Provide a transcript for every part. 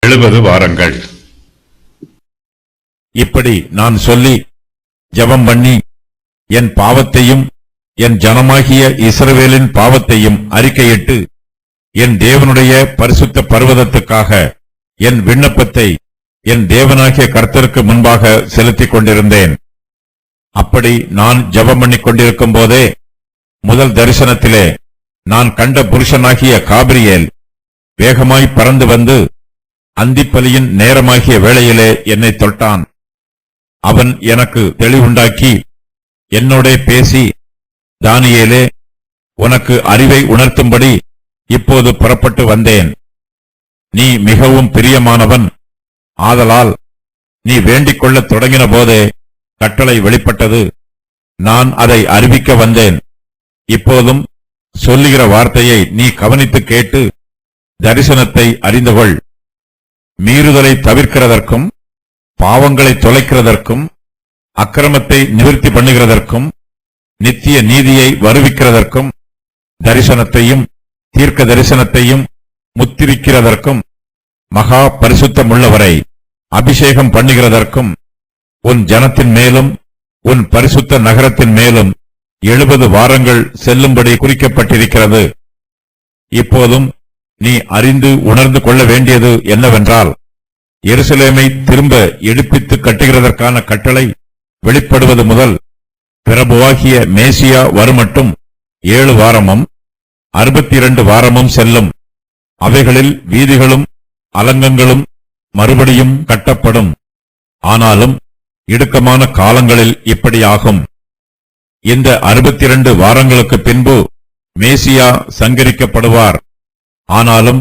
70 வாரங்கள். இப்படி நான் சொல்லி ஜெபம் பண்ணி என் பாவத்தையும் என் ஜனமாகிய இஸ்ரவேலின் பாவத்தையும் அறிக்கையிட்டு என் தேவனுடைய பரிசுத்த பர்வதத்துக்காக என் விண்ணப்பத்தை என் தேவனாகிய கர்த்தருக்கு முன்பாக செலுத்திக் கொண்டிருந்தேன். அப்படி நான் ஜெபம் பண்ணிக் கொண்டிருக்கும் போதே முதல் தரிசனத்திலே நான் கண்ட புருஷனாகிய காபிரியேல் வேகமாய் பறந்து வந்து அந்திப்பலியின் நேரமாகிய வேளையிலே என்னை தொட்டான். அவன் எனக்கு தெளிவுண்டாக்கி என்னோடே பேசி, தானியேலே, உனக்கு அறிவை உணர்த்தும்படி இப்போது புறப்பட்டு வந்தேன். நீ மிகவும் பிரியமானவன். ஆதலால் நீ வேண்டிக் கொள்ளத் தொடங்கின போதே கட்டளை வெளிப்பட்டது. நான் அதை அறிவிக்க வந்தேன். இப்போதும் சொல்லுகிற வார்த்தையை நீ கவனித்து கேட்டு தரிசனத்தை அறிந்துகொள். மீறுதலை தவிர்க்கிறதற்கும் பாவங்களை தொலைக்கிறதற்கும் அக்கிரமத்தை நிவர்த்தி பண்ணுகிறதற்கும் நித்திய நீதியை வருவிக்கிறதற்கும் தரிசனத்தையும் தீர்க்க தரிசனத்தையும் முத்திரிக்கிறதற்கும் மகா பரிசுத்தமுள்ளவரை அபிஷேகம் பண்ணுகிறதற்கும் உன் ஜனத்தின் மேலும் உன் பரிசுத்த நகரத்தின் மேலும் 70 வாரங்கள் செல்லும்படி குறிக்கப்பட்டிருக்கிறது. இப்போதும் நீ அறிந்து உணர்ந்து கொள்ள வேண்டியது என்னவென்றால், எருசலேமை திரும்ப எடுப்பித்து கட்டுகிறதற்கான கட்டளை வெளிப்படுவது முதல் பிரபுவாகிய மேசியா வருமட்டும் 7 வாரமும் 62 வாரமும் செல்லும். அவைகளில் வீதிகளும் அலங்கங்களும் மறுபடியும் கட்டப்படும். ஆனாலும் இடுக்கமான காலங்களில் இப்படியாகும். இந்த 62 வாரங்களுக்கு பின்பு மேசியா சங்கரிக்கப்படுவார். ஆனாலும்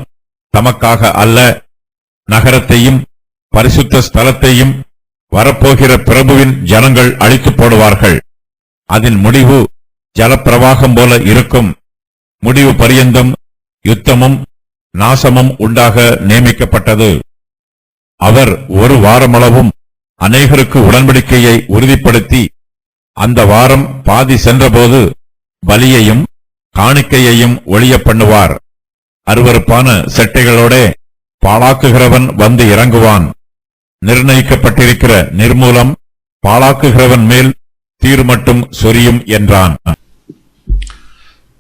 தமக்காக அல்ல, நகரத்தையும் பரிசுத்த ஸ்தலத்தையும் வரப்போகிற பிரபுவின் ஜனங்கள் அழித்து போடுவார்கள். அதன் முடிவு ஜலப்பிரவாகம் போல இருக்கும். முடிவு பரியந்தம் யுத்தமும் நாசமும் உண்டாக நியமிக்கப்பட்டது. அவர் ஒரு வாரமளவும் அநேகருக்கு உடன்படிக்கையை உறுதிப்படுத்தி அந்த வாரம் பாதி சென்றபோது பலியையும் காணிக்கையையும் ஒழிய பண்ணுவார். அருவருப்பான செட்டைகளோட பாழாக்குகிறவன் வந்து இறங்குவான். நிர்ணயிக்கப்பட்டிருக்கிற நிர்மூலம் பாழாக்குகிறவன் மேல் தீர் மட்டும் சொரியும் என்றான்.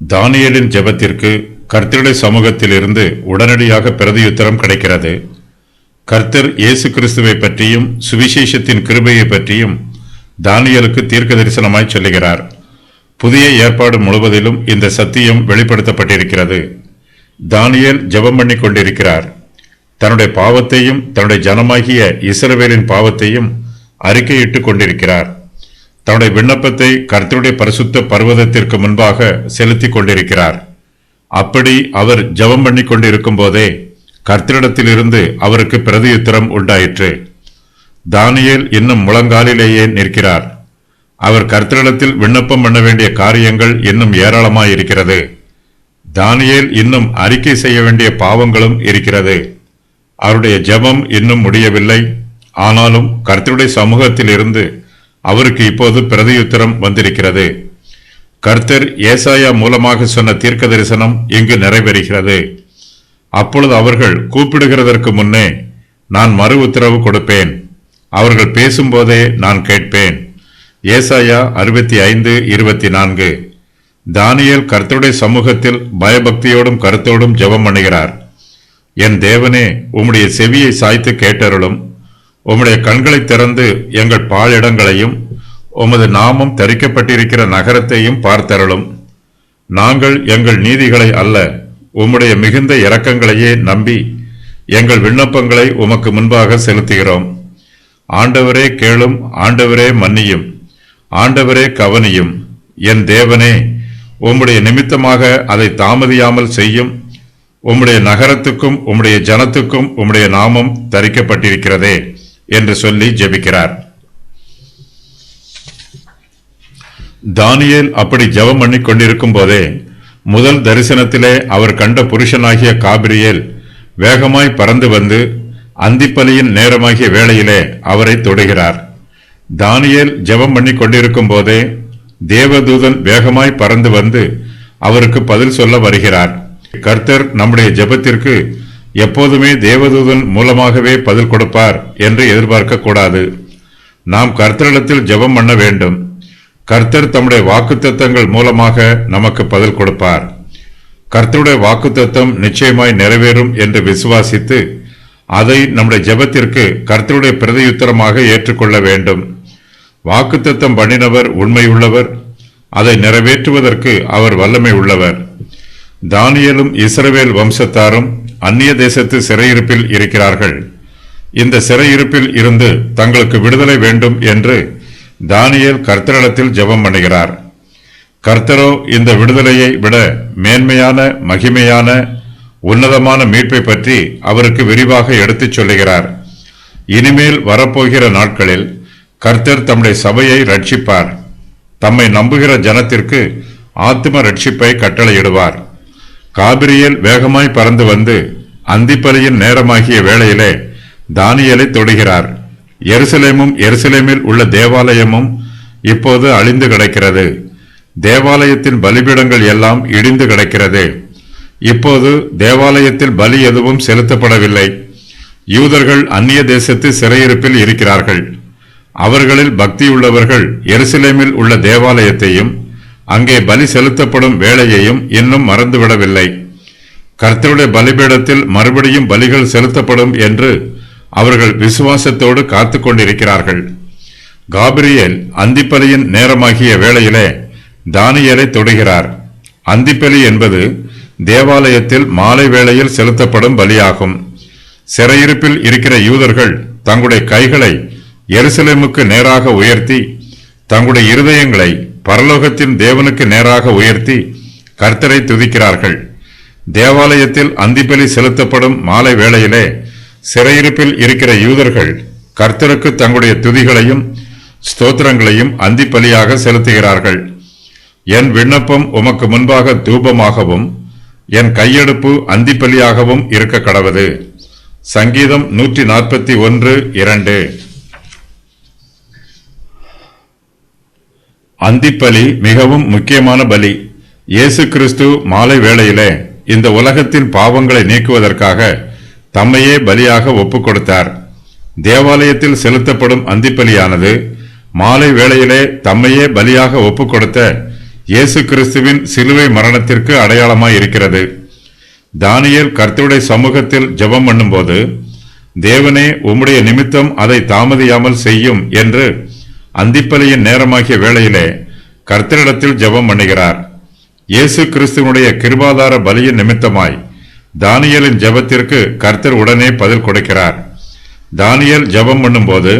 தானியேலின் ஜெபத்திற்கு கர்த்தருடைய சமூகத்திலிருந்து உடனடியாக பிரதியுத்தரம் கிடைக்கிறது. கர்த்தர் இயேசு கிறிஸ்துவை பற்றியும் சுவிசேஷத்தின் கிருபையை பற்றியும் தானியேலுக்கு தீர்க்க தரிசனமாய் சொல்லுகிறார். புதிய ஏற்பாடு முழுவதிலும் இந்த சத்தியம் வெளிப்படுத்தப்பட்டிருக்கிறது. தானியேல் ஜெபம் பண்ணி கொண்டிருக்கிறார். தன்னுடைய பாவத்தையும் தன்னுடைய ஜனமாகிய இஸ்ரவேலின் பாவத்தையும் அறிக்கையிட்டுக் கொண்டிருக்கிறார். தன்னுடைய விண்ணப்பத்தை கர்த்தருடைய பரிசுத்த பர்வதத்திற்கு முன்பாக செலுத்திக் கொண்டிருக்கிறார். அப்படி அவர் ஜெபம் பண்ணி கொண்டிருக்கும் போதே கர்த்தரிடத்திலிருந்து அவருக்கு பிரதியுத்தரம் உண்டாயிற்று. தானியேல் இன்னும் முழங்காலிலேயே நிற்கிறார். அவர் கர்த்தரிடத்தில் விண்ணப்பம் பண்ண வேண்டிய காரியங்கள் இன்னும் ஏராளமாயிருக்கிறது. தானியேல் இன்னும் அறிக்கை செய்ய வேண்டிய பாவங்களும் இருக்கிறது. அவருடைய ஜெபம் இன்னும் முடியவில்லை. ஆனாலும் கர்த்தருடைய சமூகத்திலிருந்து அவருக்கு இப்போது பிரதியுத்தரம் வந்திருக்கிறது. கர்த்தர் ஏசாயா மூலமாக சொன்ன தீர்க்க தரிசனம் இங்கு நிறைவேறுகிறது. அப்பொழுது அவர்கள் கூப்பிடுகிறதற்கு முன்னே நான் மறு உத்தரவு கொடுப்பேன். அவர்கள் பேசும்போதே நான் கேட்பேன். ஏசாயா 65:24. தானியேல் கர்த்தருடைய சமூகத்தில் பயபக்தியோடும் கருத்தோடும் ஜெபம் பண்ணுகிறார். என் தேவனே, உம்முடைய செவியை சாய்த்து கேட்டருளும். உம்முடைய கண்களை திறந்து எங்கள் பாழிடங்களையும் உமது நாமம் தரிக்கப்பட்டிருக்கிற நகரத்தையும் பார்த்தருளும். நாங்கள் எங்கள் நீதிகளை அல்ல, உம்முடைய மிகுந்த இரக்கங்களையே நம்பி எங்கள் விண்ணப்பங்களை உமக்கு முன்பாக செலுத்துகிறோம். ஆண்டவரே கேளும், ஆண்டவரே மன்னியும், ஆண்டவரே கவனியும். என் தேவனே, உம்முடைய நிமித்தமாக அதை தாமதியாமல் செய்யும். உம்முடைய நகரத்துக்கும் உம்முடைய ஜனத்துக்கும் உம்முடைய நாமம் தரிக்கப்பட்டிருக்கிறதே என்று சொல்லி ஜெபிக்கிறார். தானியேல் அப்படி ஜெபம் பண்ணி கொண்டிருக்கும் போதே முதல் தரிசனத்திலே அவர் கண்ட புருஷனாகிய காபிரியேல் வேகமாய் பறந்து வந்து அந்திப்பலியின் நேரமாகிய வேளையிலே அவரை தொடுகிறார். தானியேல் ஜெபம் பண்ணி கொண்டிருக்கும் போதே தேவதூதன் வேகமாய் பறந்து வந்து அவருக்கு பதில் சொல்ல வருகிறார். கர்த்தர் நம்முடைய ஜெபத்திற்கு எப்போதுமே தேவதூதன் மூலமாகவே பதில் கொடுப்பார் என்று எதிர்பார்க்க கூடாது. நாம் கர்த்தரிடத்தில் ஜெபம் பண்ண வேண்டும். கர்த்தர் தம்முடைய வாக்குத்தத்தங்கள் மூலமாக நமக்கு பதில் கொடுப்பார். கர்த்தருடைய வாக்குத்தத்தம் நிச்சயமாய் நிறைவேறும் என்று விசுவாசித்து அதை நம்முடைய ஜெபத்திற்கு கர்த்தருடைய பிரதியுத்தரமாக ஏற்றுக்கொள்ள வேண்டும். வாக்குத்தத்தம் பண்ணினவர் உண்மையுள்ளவர், அதை நிறைவேற்றுவதற்கு அவர் வல்லமை உள்ளவர். தானியேலும் இஸ்ரவேல் வம்சத்தாரும் அந்நிய தேசத்து சிறையிருப்பில் இருக்கிறார்கள். இந்த சிறையிருப்பில் இருந்து தங்களுக்கு விடுதலை வேண்டும் என்று தானியேல் கர்த்தரிடத்தில் ஜெபம் பண்ணுகிறார். கர்த்தரோ இந்த விடுதலையை விட மேன்மையான, மகிமையான, உன்னதமான மீட்பை பற்றி அவருக்கு விரிவாக எடுத்துச் சொல்லுகிறார். இனிமேல் வரப்போகிற நாட்களில் கர்த்தர் தம்முடைய சபையை ரட்சிப்பார். தம்மை நம்புகிற ஜனத்திற்கு ஆத்தும ரட்சிப்பை கட்டளையிடுவார். காபிரியேல் வேகமாய் பறந்து வந்து அந்திப்பலியின் நேரமாகிய வேளையிலே தானியேலை தொடுகிறார். எருசலேமும் எருசலேமில் உள்ள தேவாலயமும் இப்போது அழிந்து கிடக்கிறது. தேவாலயத்தின் பலிபீடங்கள் எல்லாம் இடிந்து கிடக்கிறது. இப்போது தேவாலயத்தில் பலி எதுவும் செலுத்தப்படவில்லை. யூதர்கள் அந்நிய தேசத்து சிறையிருப்பில் இருக்கிறார்கள். அவர்களில் பக்தியுள்ளவர்கள் எருசலேமில் உள்ள தேவாலயத்தையும் அங்கே பலி செலுத்தப்படும் வேளையையும் இன்னும் மறந்துவிடவில்லை. கர்த்தருடைய பலிபீடத்தில் மறுபடியும் பலிகள் செலுத்தப்படும் என்று அவர்கள் விசுவாசத்தோடு காத்து கொண்டிருக்கிறார்கள். காபிரியேல் அந்திப்பலியின் நேரமாகிய வேளையிலே தானியேலை தொடுகிறார். அந்திப்பலி என்பது தேவாலயத்தில் மாலை வேளையில் செலுத்தப்படும் பலியாகும். சிறையிருப்பில் இருக்கிற யூதர்கள் தங்களுடைய கைகளை எருசலேமுக்கு நேராக உயர்த்தி தங்களுடைய இருதயங்களை பரலோகத்தின் தேவனுக்கு நேராக உயர்த்தி கர்த்தரை துதிக்கிறார்கள். தேவாலயத்தில் அந்திப்பலி செலுத்தப்படும் மாலை வேளையிலே சிறையிருப்பில் இருக்கிற யூதர்கள் கர்த்தருக்கு தங்களுடைய துதிகளையும் ஸ்தோத்திரங்களையும் அந்திப்பலியாக செலுத்துகிறார்கள். என் விண்ணப்பம் உமக்கு முன்பாக தூபமாகவும் என் கையெடுப்பு அந்திப்பலியாகவும் இருக்க கடவது. சங்கீதம் 141:2. அந்திப்பலி மிகவும் முக்கியமான பலி. இயேசு கிறிஸ்து மாலை வேளையிலே இந்த உலகத்தின் பாவங்களை நீக்குவதற்காக தம்மையே பலியாக ஒப்புக் கொடுத்தார். தேவாலயத்தில் செலுத்தப்படும் அந்திப்பலியானது மாலை வேளையிலே தம்மையே பலியாக ஒப்புக் கொடுத்த இயேசு கிறிஸ்துவின் சிலுவை மரணத்திற்கு அடையாளமாய் இருக்கிறது. தானியேல் கர்த்தருடைய சமூகத்தில் ஜெபம் பண்ணும்போது, தேவனே உம்முடைய நிமித்தம் அதை தாமதியாமல் செய்யும் என்று அந்திப்பலியின் நேரமாகிய வேளையிலே கர்த்தரிடத்தில் ஜெபம் பண்ணுகிறார். இயேசு கிறிஸ்துவனுடைய கிருபாதார பலியின் நிமித்தமாய் தானியேலின் ஜெபத்திற்கு கர்த்தர் உடனே பதில் கொடுக்கிறார். தானியேல் ஜெபம் பண்ணும்போது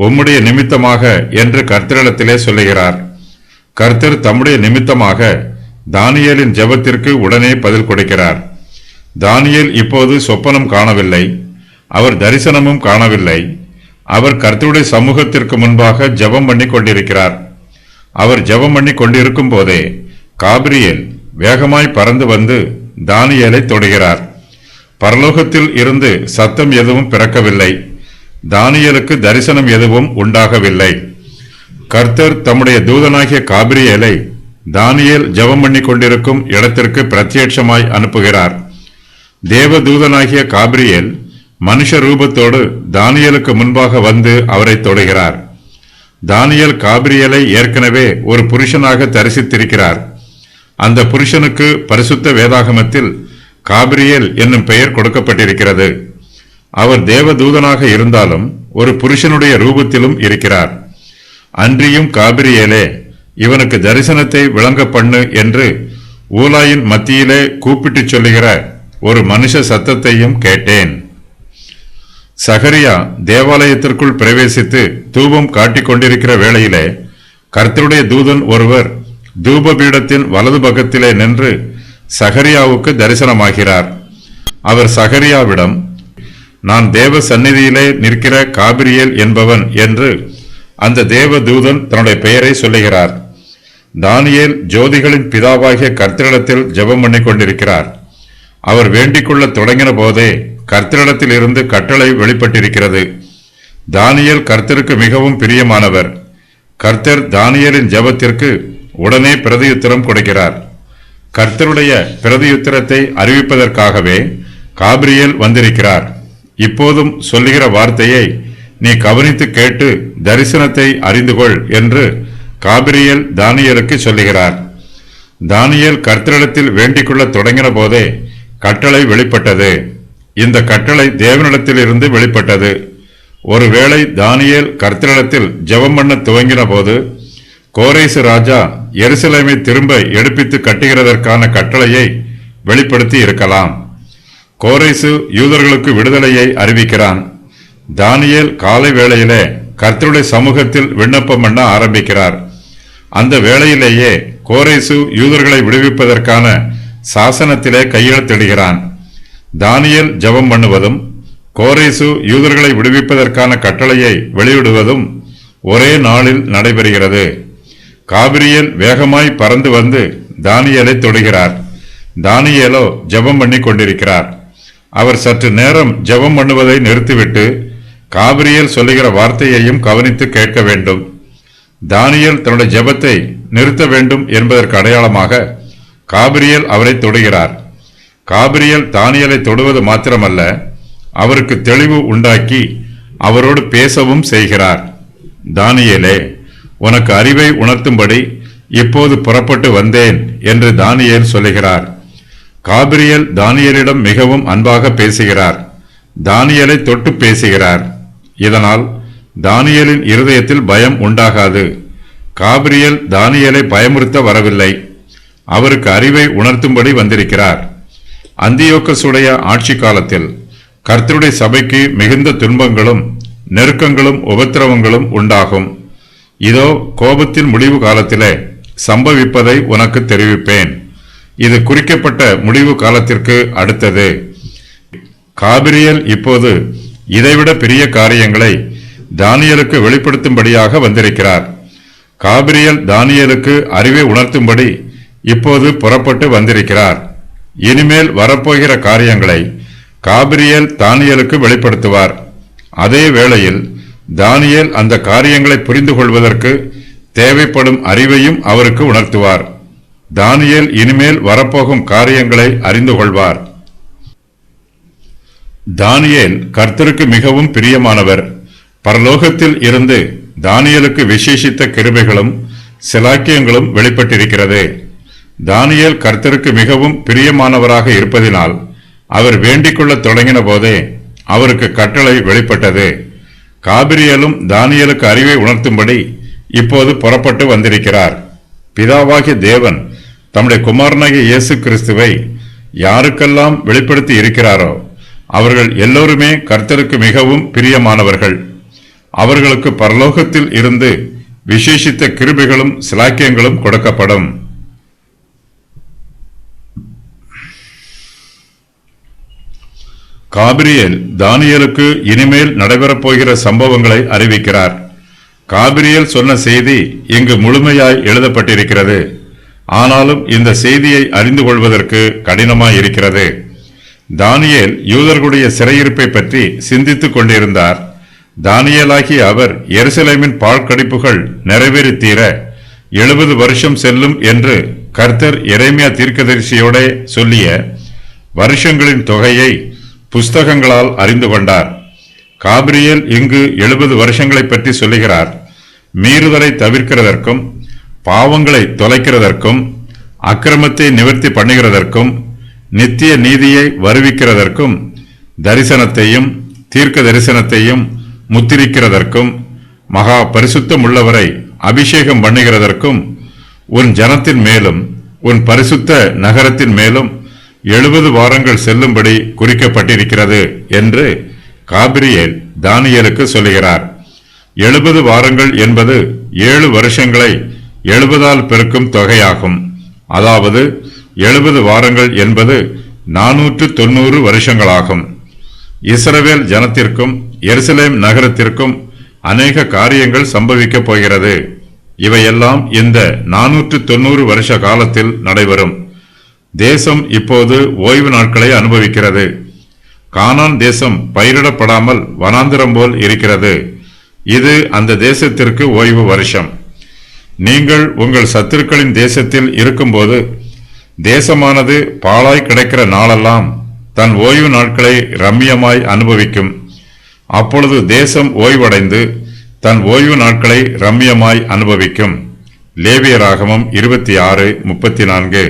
உம்முடைய நிமித்தமாக என்று கர்த்தரிடத்திலே சொல்லுகிறார். கர்த்தர் தம்முடைய நிமித்தமாக தானியேலின் ஜெபத்திற்கு உடனே பதில் கொடுக்கிறார். தானியேல் இப்போது சொப்பனம் காணவில்லை, அவர் தரிசனமும் காணவில்லை. அவர் கர்த்தருடைய சமூகத்திற்கு முன்பாக ஜெபம் பண்ணி கொண்டிருக்கிறார். அவர் ஜெபம் பண்ணி கொண்டிருக்கும் போதே காபிரியேல் வேகமாய் பறந்து வந்து தானியேலை தொடுகிறார். பரலோகத்தில் இருந்து சத்தம் எதுவும் பிறக்கவில்லை. தானியேலுக்கு தரிசனம் எதுவும் உண்டாகவில்லை. கர்த்தர் தம்முடைய தூதனாகிய காபிரியேலை தானியேல் ஜெபம் பண்ணி கொண்டிருக்கும் இடத்திற்கு பிரத்யட்சமாய் அனுப்புகிறார். தேவ தூதனாகிய காபிரியேல் மனுஷ ரூபத்தோடு தானியேலுக்கு முன்பாக வந்து அவரை தொடுகிறார். தானியேல் காபிரியேலை ஏற்கனவே ஒரு புருஷனாக தரிசித்திருக்கிறார். அந்த புருஷனுக்கு பரிசுத்த வேதாகமத்தில் காபிரியேல் என்னும் பெயர் கொடுக்கப்பட்டிருக்கிறது. அவர் தேவதூதனாக இருந்தாலும் ஒரு புருஷனுடைய ரூபத்திலும் இருக்கிறார். அன்றியும் காபிரியேலே, இவனுக்கு தரிசனத்தை விளங்க பண்ணு என்று ஊலாயின் மத்தியிலே கூப்பிட்டு சொல்லுகிற ஒரு மனுஷ சத்தத்தையும் கேட்டேன். சகரியா தேவாலயத்திற்குள் பிரவேசித்து தூபம் காட்டிக் கொண்டிருக்கிற வேளையிலே கர்த்தருடைய தூதன் ஒருவர் தூபபீடத்தின் வலது பக்கத்திலே நின்று சகரியாவுக்கு தரிசனமாகிறார். அவர் சகரியாவிடம், நான் தேவ சந்நிதியிலே நிற்கிற காபிரியேல் என்பவன் என்று அந்த தேவ தூதன் தன்னுடைய பெயரை சொல்லுகிறார். தானியேல் ஜோதிகளின் பிதாவாகிய கர்த்தரிடத்தில் ஜெபம் பண்ணி கொண்டிருக்கிறார். அவர் வேண்டிக்கொள்ள தொடங்கின போதே கர்த்தரிடத்தில் இருந்து கட்டளை வெளிப்பட்டிருக்கிறது. தானியேல் கர்த்தருக்கு மிகவும் பிரியமானவர். கர்த்தர் தானியேலின் ஜெபத்திற்கு உடனே பிரதியுத்தரம் கொடுக்கிறார். கர்த்தருடைய பிரதியுத்தரத்தை அறிவிப்பதற்காகவே காபிரியேல் வந்திருக்கிறார். இப்போதும் சொல்லுகிற வார்த்தையை நீ கவனித்து கேட்டு தரிசனத்தை அறிந்து கொள் என்று காபிரியேல் தானியேலுக்கு சொல்லுகிறார். தானியேல் கர்த்தரிடத்தில் வேண்டிக் கொள்ள தொடங்கின போதே கட்டளை வெளிப்பட்டது. இந்த கட்டளை தேவனிடத்தில் இருந்து வெளிப்பட்டது. ஒருவேளை தானியேல் கர்த்தரிடத்தில் ஜெபம் பண்ண துவங்கின போது கோரேசு ராஜா எருசலேமை திரும்ப எடுப்பித்து கட்டுகிறதற்கான கட்டளையை வெளிப்படுத்தி இருக்கலாம். கோரேசு யூதர்களுக்கு விடுதலையை அறிவிக்கிறான். தானியேல் காலை வேளையிலே கர்த்தருடைய சமூகத்தில் விண்ணப்பம் பண்ண ஆரம்பிக்கிறார். அந்த வேளையிலேயே கோரேசு யூதர்களை விடுவிப்பதற்கான சாசனத்திலே கையெழுத்திடுகிறான். தானியேல் ஜெபம் பண்ணுவதும் கோரேசு யூதர்களை விடுவிப்பதற்கான கட்டளையை வெளியிடுவதும் ஒரே நாளில் நடைபெறுகிறது. காபிரியேல் வேகமாய் பறந்து வந்து தானியேலை தொடுகிறார். தானியேலோ ஜெபம் பண்ணி கொண்டிருக்கிறார். அவர் சற்று நேரம் ஜெபம் பண்ணுவதை நிறுத்திவிட்டு காபிரியேல் சொல்லுகிற வார்த்தையையும் கவனித்து கேட்க வேண்டும். தானியேல் தன்னுடைய ஜெபத்தை நிறுத்த வேண்டும் என்பதற்கு அடையாளமாக காபிரியேல் அவரை தொடுகிறார். காபிரியேல் தானியேலை தொடுவது மாத்திரமல்ல, அவருக்கு தெளிவு உண்டாக்கி அவரோடு பேசவும் செய்கிறார். தானியேலே, உனக்கு அறிவை உணர்த்தும்படி இப்போது புறப்பட்டு வந்தேன் என்று தானியேல் சொல்லுகிறார். காபிரியேல் தானியேலிடம் மிகவும் அன்பாக பேசுகிறார். தானியேலை தொட்டு பேசுகிறார். இதனால் தானியேலின் இருதயத்தில் பயம் உண்டாகாது. காபிரியேல் தானியேலை பயமுறுத்த வரவில்லை, அவருக்கு அறிவை உணர்த்தும்படி வந்திருக்கிறார். அந்தியோக்கசுடைய ஆட்சி காலத்தில் கர்த்தருடைய சபைக்கு மிகுந்த துன்பங்களும் நெருக்கங்களும் உபத்திரவங்களும் உண்டாகும். இதோ கோபத்தின் முடிவு காலத்திலே சம்பவிப்பதை உனக்கு தெரிவிப்பேன். இது குறிக்கப்பட்ட முடிவு காலத்திற்கு அடுத்தது. காபிரியேல் இப்போது இதைவிட பெரிய காரியங்களை தானியேலுக்கு வெளிப்படுத்தும்படியாக வந்திருக்கிறார். காபிரியேல் தானியேலுக்கு அறிவை உணர்த்தும்படி இப்போது புறப்பட்டு வந்திருக்கிறார். இனிமேல் வரப்போகிற காரியங்களை காபிரியேல் தானியேலுக்கு வெளிப்படுத்துவார். அதே வேளையில் தானியேல் அந்த காரியங்களை புரிந்து கொள்வதற்கு தேவைப்படும் அறிவையும் அவருக்கு உணர்த்துவார். தானியேல் இனிமேல் வரப்போகும் காரியங்களை அறிந்து கொள்வார். தானியேல் கர்த்தருக்கு மிகவும் பிரியமானவர். பரலோகத்தில் இருந்து தானியேலுக்கு விசேஷித்த கிருபைகளும் சிலாக்கியங்களும் வெளிப்பட்டிருக்கிறது. தானியேல் கர்த்தருக்கு மிகவும் பிரியமானவராக இருப்பதினால் அவர் வேண்டிக் கொள்ள தொடங்கின போதே அவருக்கு கட்டளை வெளிப்பட்டது. காபிரியேலும் தானியேலுக்கு அறிவை உணர்த்தும்படி இப்போது புறப்பட்டு வந்திருக்கிறார். பிதாவாகிய தேவன் தம்முடைய குமாரனாகிய இயேசு கிறிஸ்துவை யாருக்கெல்லாம் வெளிப்படுத்தி இருக்கிறாரோ அவர்கள் எல்லோருமே கர்த்தருக்கு மிகவும் பிரியமானவர்கள். அவர்களுக்கு பரலோகத்தில் இருந்து விசேஷித்த கிருபைகளும் சிலாக்கியங்களும் கொடுக்கப்படும். காபிரியேல் தானியேலுக்கு இனிமேல் நடைபெறப் போகிற சம்பவங்களை அறிவிக்கிறார். காபிரியேல் சொன்ன செய்தி இங்கு முழுமையாய் எழுதப்பட்டிருக்கிறது. ஆனாலும் இந்த செய்தியை அறிந்து கொள்வதற்கு கடினமாயிருக்கிறது. தானியேல் யூதர்களுடைய சிறையிருப்பை பற்றி சிந்தித்துக் கொண்டிருந்தார். தானியேலாகிய அவர் எருசலேமின் பாழ்கடிப்புகள் நிறைவேறி தீர 70 வருஷம் செல்லும் என்று கர்த்தர் எரேமியா தீர்க்கதரிசியோட சொல்லிய வருஷங்களின் தொகையை புஸ்தகங்களால் அறிந்து கொண்டார். காபிரியேல் இங்கு 70 வருஷங்களை பற்றி சொல்லுகிறார். மீறுதலை தவிர்க்கிறதற்கும் பாவங்களை தொலைக்கிறதற்கும் அக்கிரமத்தை நிவர்த்தி பண்ணுகிறதற்கும் நித்திய நீதியை வருவிக்கிறதற்கும் தரிசனத்தையும் தீர்க்க தரிசனத்தையும் முத்திரிக்கிறதற்கும் மகா பரிசுத்தமுள்ளவரை அபிஷேகம் பண்ணுகிறதற்கும் உன் ஜனத்தின் மேலும் உன் பரிசுத்த நகரத்தின் மேலும் 70 வாரங்கள் செல்லும்படி குறிக்கப்பட்டிருக்கிறது என்று காபிரியேல் தானியேலுக்கு சொல்லுகிறார். 70 வாரங்கள் என்பது 7 வருஷங்களை 70ஆல் பெருக்கும் தொகையாகும். அதாவது 70 வாரங்கள் என்பது 490 வருஷங்களாகும். இஸ்ரவேல் ஜனத்திற்கும் எருசலேம் நகரத்திற்கும் அநேக காரியங்கள் சம்பவிக்கப் போகிறது. இவையெல்லாம் இந்த 490 வருஷ காலத்தில் நடைபெறும். தேசம் இப்போது ஓய்வு நாட்களை அனுபவிக்கிறது. கானான் தேசம் பயிரிடப்படாமல் வனாந்திரம் போல் இருக்கிறது. இது அந்த தேசத்திற்கு ஓய்வு வருஷம். நீங்கள் உங்கள் சத்துருக்களின் தேசத்தில் இருக்கும்போது தேசமானது பாழாய் கிடக்கிற நாளெல்லாம் தன் ஓய்வு நாட்களை ரம்மியமாய் அனுபவிக்கும். அப்பொழுது தேசம் ஓய்வடைந்து தன் ஓய்வு நாட்களை ரம்மியமாய் அனுபவிக்கும். லேவியராகமம் 26:34.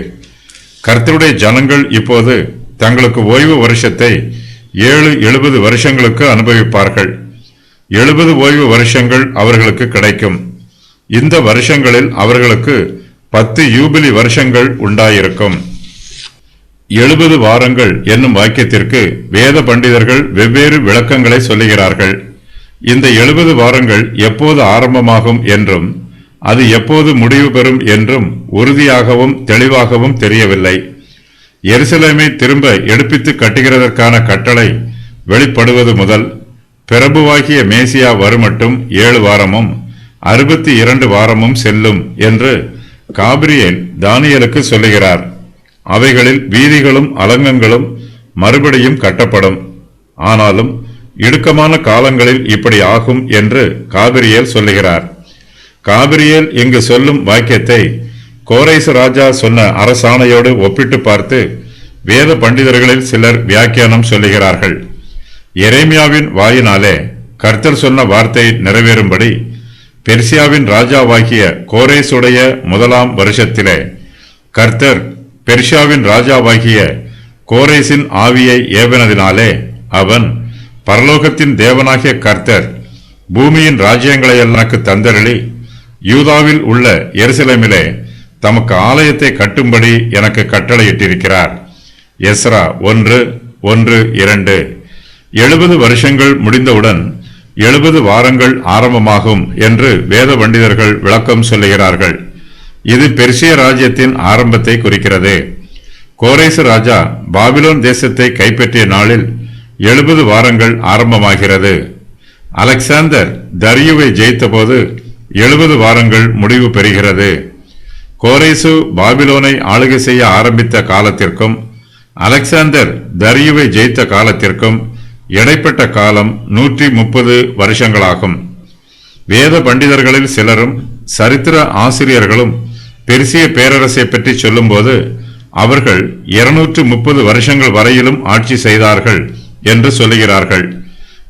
கர்த்தருடைய ஜனங்கள் இப்போது தங்களுக்கு ஓய்வு வருஷத்தை 70 வருஷங்களுக்கு அனுபவிப்பார்கள். 70 ஓய்வு வருஷங்கள் அவர்களுக்கு கிடைக்கும். இந்த வருஷங்களில் அவர்களுக்கு 10 யூபிலி வருஷங்கள் உண்டாயிருக்கும். 70 வாரங்கள் என்னும் வாக்கியத்திற்கு வேத பண்டிதர்கள் வெவ்வேறு விளக்கங்களை சொல்லுகிறார்கள். இந்த 70 வாரங்கள் எப்போது ஆரம்பமாகும் என்றும் அது எப்போது முடிவு பெறும் என்றும் உறுதியாகவும் தெளிவாகவும் தெரியவில்லை. எருசலேமை திரும்ப எடுப்பித்து கட்டுகிறதற்கான கட்டளை வெளிப்படுவது முதல் பிரபுவாகிய மேசியா வருமட்டும் 7 வாரமும் 62 வாரமும் செல்லும் என்று காபிரியேல் தானியேலுக்கு சொல்லுகிறார். அவைகளில் வீதிகளும் அலங்கங்களும் மறுபடியும் கட்டப்படும். ஆனாலும் இடுக்கமான காலங்களில் இப்படி ஆகும் என்று காபிரியேல் சொல்லுகிறார். காபிரியேல் இங்கு சொல்லும் வாக்கியத்தை கோரேசு ராஜா சொன்ன அரசாணையோடு ஒப்பிட்டு பார்த்து வேத பண்டிதர்களில் சிலர் வியாக்கியானம் சொல்லுகிறார்கள். எரேமியாவின் வாயினாலே கர்த்தர் சொன்ன வார்த்தை நிறைவேறும்படி பெர்சியாவின் ராஜாவாகிய கோரேசுடைய 1ஆம் வருஷத்திலே கர்த்தர் பெர்சியாவின் ராஜாவாகிய கோரேசின் ஆவியை ஏவினதினாலே அவன், பரலோகத்தின் தேவனாகிய கர்த்தர் பூமியின் ராஜ்யங்களை எனக்கு தந்தருளி யூதாவில் உள்ள எருசலேமிலே தமக்கு ஆலயத்தை கட்டும்படி எனக்கு கட்டளையிட்டிருக்கிறார். எஸ்ரா 1:1-2. 70 வருஷங்கள் முடிந்தவுடன் 70 வாரங்கள் ஆரம்பமாகும் என்று வேத பண்டிதர்கள் விளக்கம் சொல்லுகிறார்கள். இது பெர்சிய ராஜ்யத்தின் ஆரம்பத்தை குறிக்கிறது. கோரேசு ராஜா பாபிலோன் தேசத்தை கைப்பற்றிய நாளில் 70 வாரங்கள் ஆரம்பமாகிறது. அலெக்சாந்தர் தரியுவை ஜெயித்தபோது 70 வாரங்கள் முடிவு பெறுகிறது. கோரேசு பாபிலோனை ஆளுகை செய்ய ஆரம்பித்த காலத்திற்கும் அலெக்சாந்தர் தரியுவை ஜெயித்த காலத்திற்கும் இடைப்பட்ட காலம் 130 வருஷங்களாகும். வேத பண்டிதர்களில் சிலரும் சரித்திர ஆசிரியர்களும் பெர்சிய பேரரசை பற்றி சொல்லும்போது அவர்கள் 230 வருஷங்கள் வரையிலும் ஆட்சி செய்தார்கள் என்று சொல்லுகிறார்கள்.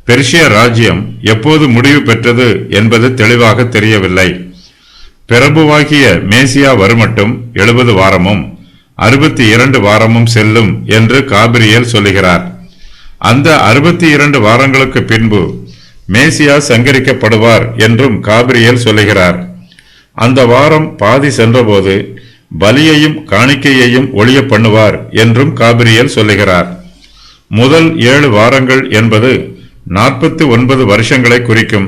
பெர்சிய ராஜ்யம் எப்போது முடிவு பெற்றது என்பது தெளிவாக தெரியவில்லை. பிரபுவாகிய மேசியா வருமட்டும் 70 வாரமும் 62 வாரமும் செல்லும் என்று காபிரியேல் சொல்லுகிறார். அந்த 62 வாரங்களுக்கு பின்பு மேசியா சங்கரிக்கப்படுவார் என்றும் காபிரியேல் சொல்லுகிறார். அந்த வாரம் பாதி சென்றபோது பலியையும் காணிக்கையையும் ஒழிய பண்ணுவார் என்றும் காபிரியேல் சொல்லுகிறார். முதல் 7 வாரங்கள் என்பது 49 வருஷங்களை குறிக்கும்.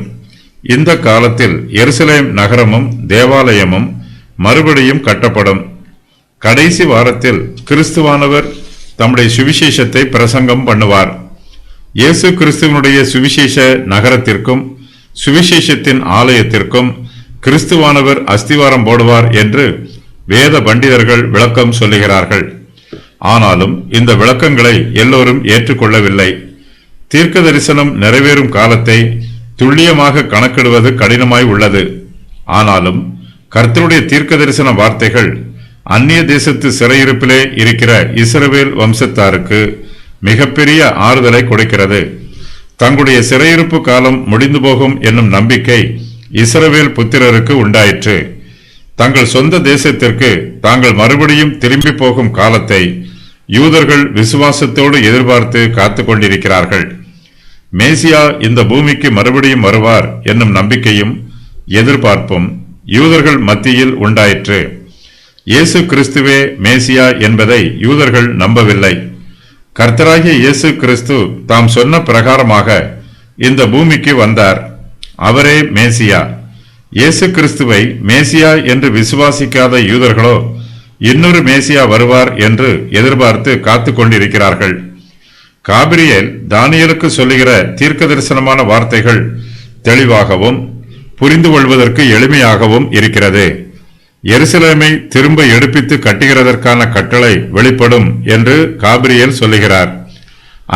இந்த காலத்தில் எருசலேம் நகரமும் தேவாலயமும் மறுபடியும் கட்டப்படும். கடைசி வாரத்தில் கிறிஸ்துவானவர் தம்முடைய சுவிசேஷத்தை பிரசங்கம் பண்ணுவார். இயேசு கிறிஸ்துவனுடைய சுவிசேஷ நகரத்திற்கும் சுவிசேஷத்தின் ஆலயத்திற்கும் கிறிஸ்துவானவர் அஸ்திவாரம் போடுவார் என்று வேத பண்டிதர்கள் விளக்கம் சொல்லுகிறார்கள். ஆனாலும் இந்த விளக்கங்களை எல்லோரும் ஏற்றுக்கொள்ளவில்லை. தீர்க்க தரிசனம் நிறைவேறும் காலத்தை துல்லியமாக கணக்கிடுவது கடினமாய் உள்ளது. ஆனாலும் கர்த்தருடைய தீர்க்க தரிசன வார்த்தைகள் அந்நிய தேசத்து சிறையிருப்பிலே இருக்கிற இஸ்ரவேல் வம்சத்தாருக்கு மிகப்பெரிய ஆறுதலை கொடுக்கிறது. தங்களுடைய சிறையிருப்பு காலம் முடிந்து போகும் என்னும் நம்பிக்கை இஸ்ரவேல் புத்திரருக்கு உண்டாயிற்று. தங்கள் சொந்த தேசத்திற்கு தாங்கள் மறுபடியும் திரும்பி போகும் காலத்தை யூதர்கள் விசுவாசத்தோடு எதிர்பார்த்து காத்து கொண்டிருக்கிறார்கள். மேசியா இந்த பூமிக்கு மறுபடியும் வருவார் என்னும் நம்பிக்கையும் எதிர்பார்ப்பும் யூதர்கள் மத்தியில் உண்டாயிற்று. இயேசு கிறிஸ்துவே மேசியா என்பதை யூதர்கள் நம்பவில்லை. கர்த்தராகிய இயேசு கிறிஸ்து தாம் சொன்ன பிரகாரமாக இந்த பூமிக்கு வந்தார். அவரே மேசியா. இயேசு கிறிஸ்துவை மேசியா என்று விசுவாசிக்காத யூதர்களோ இன்னொரு மேசியா வருவார் என்று எதிர்பார்த்து காத்து கொண்டிருக்கிறார்கள். காபிரியேல் தானியேலுக்கு சொல்லுகிற தீர்க்க தரிசனமான வார்த்தைகள் தெளிவாகவும் புரிந்து கொள்வதற்கு எளிமையாகவும் இருக்கிறது. எருசலேமை திரும்ப எடுப்பித்து கட்டுகிறதற்கான கட்டளை வெளிப்படும் என்று காபிரியேல் சொல்லுகிறார்.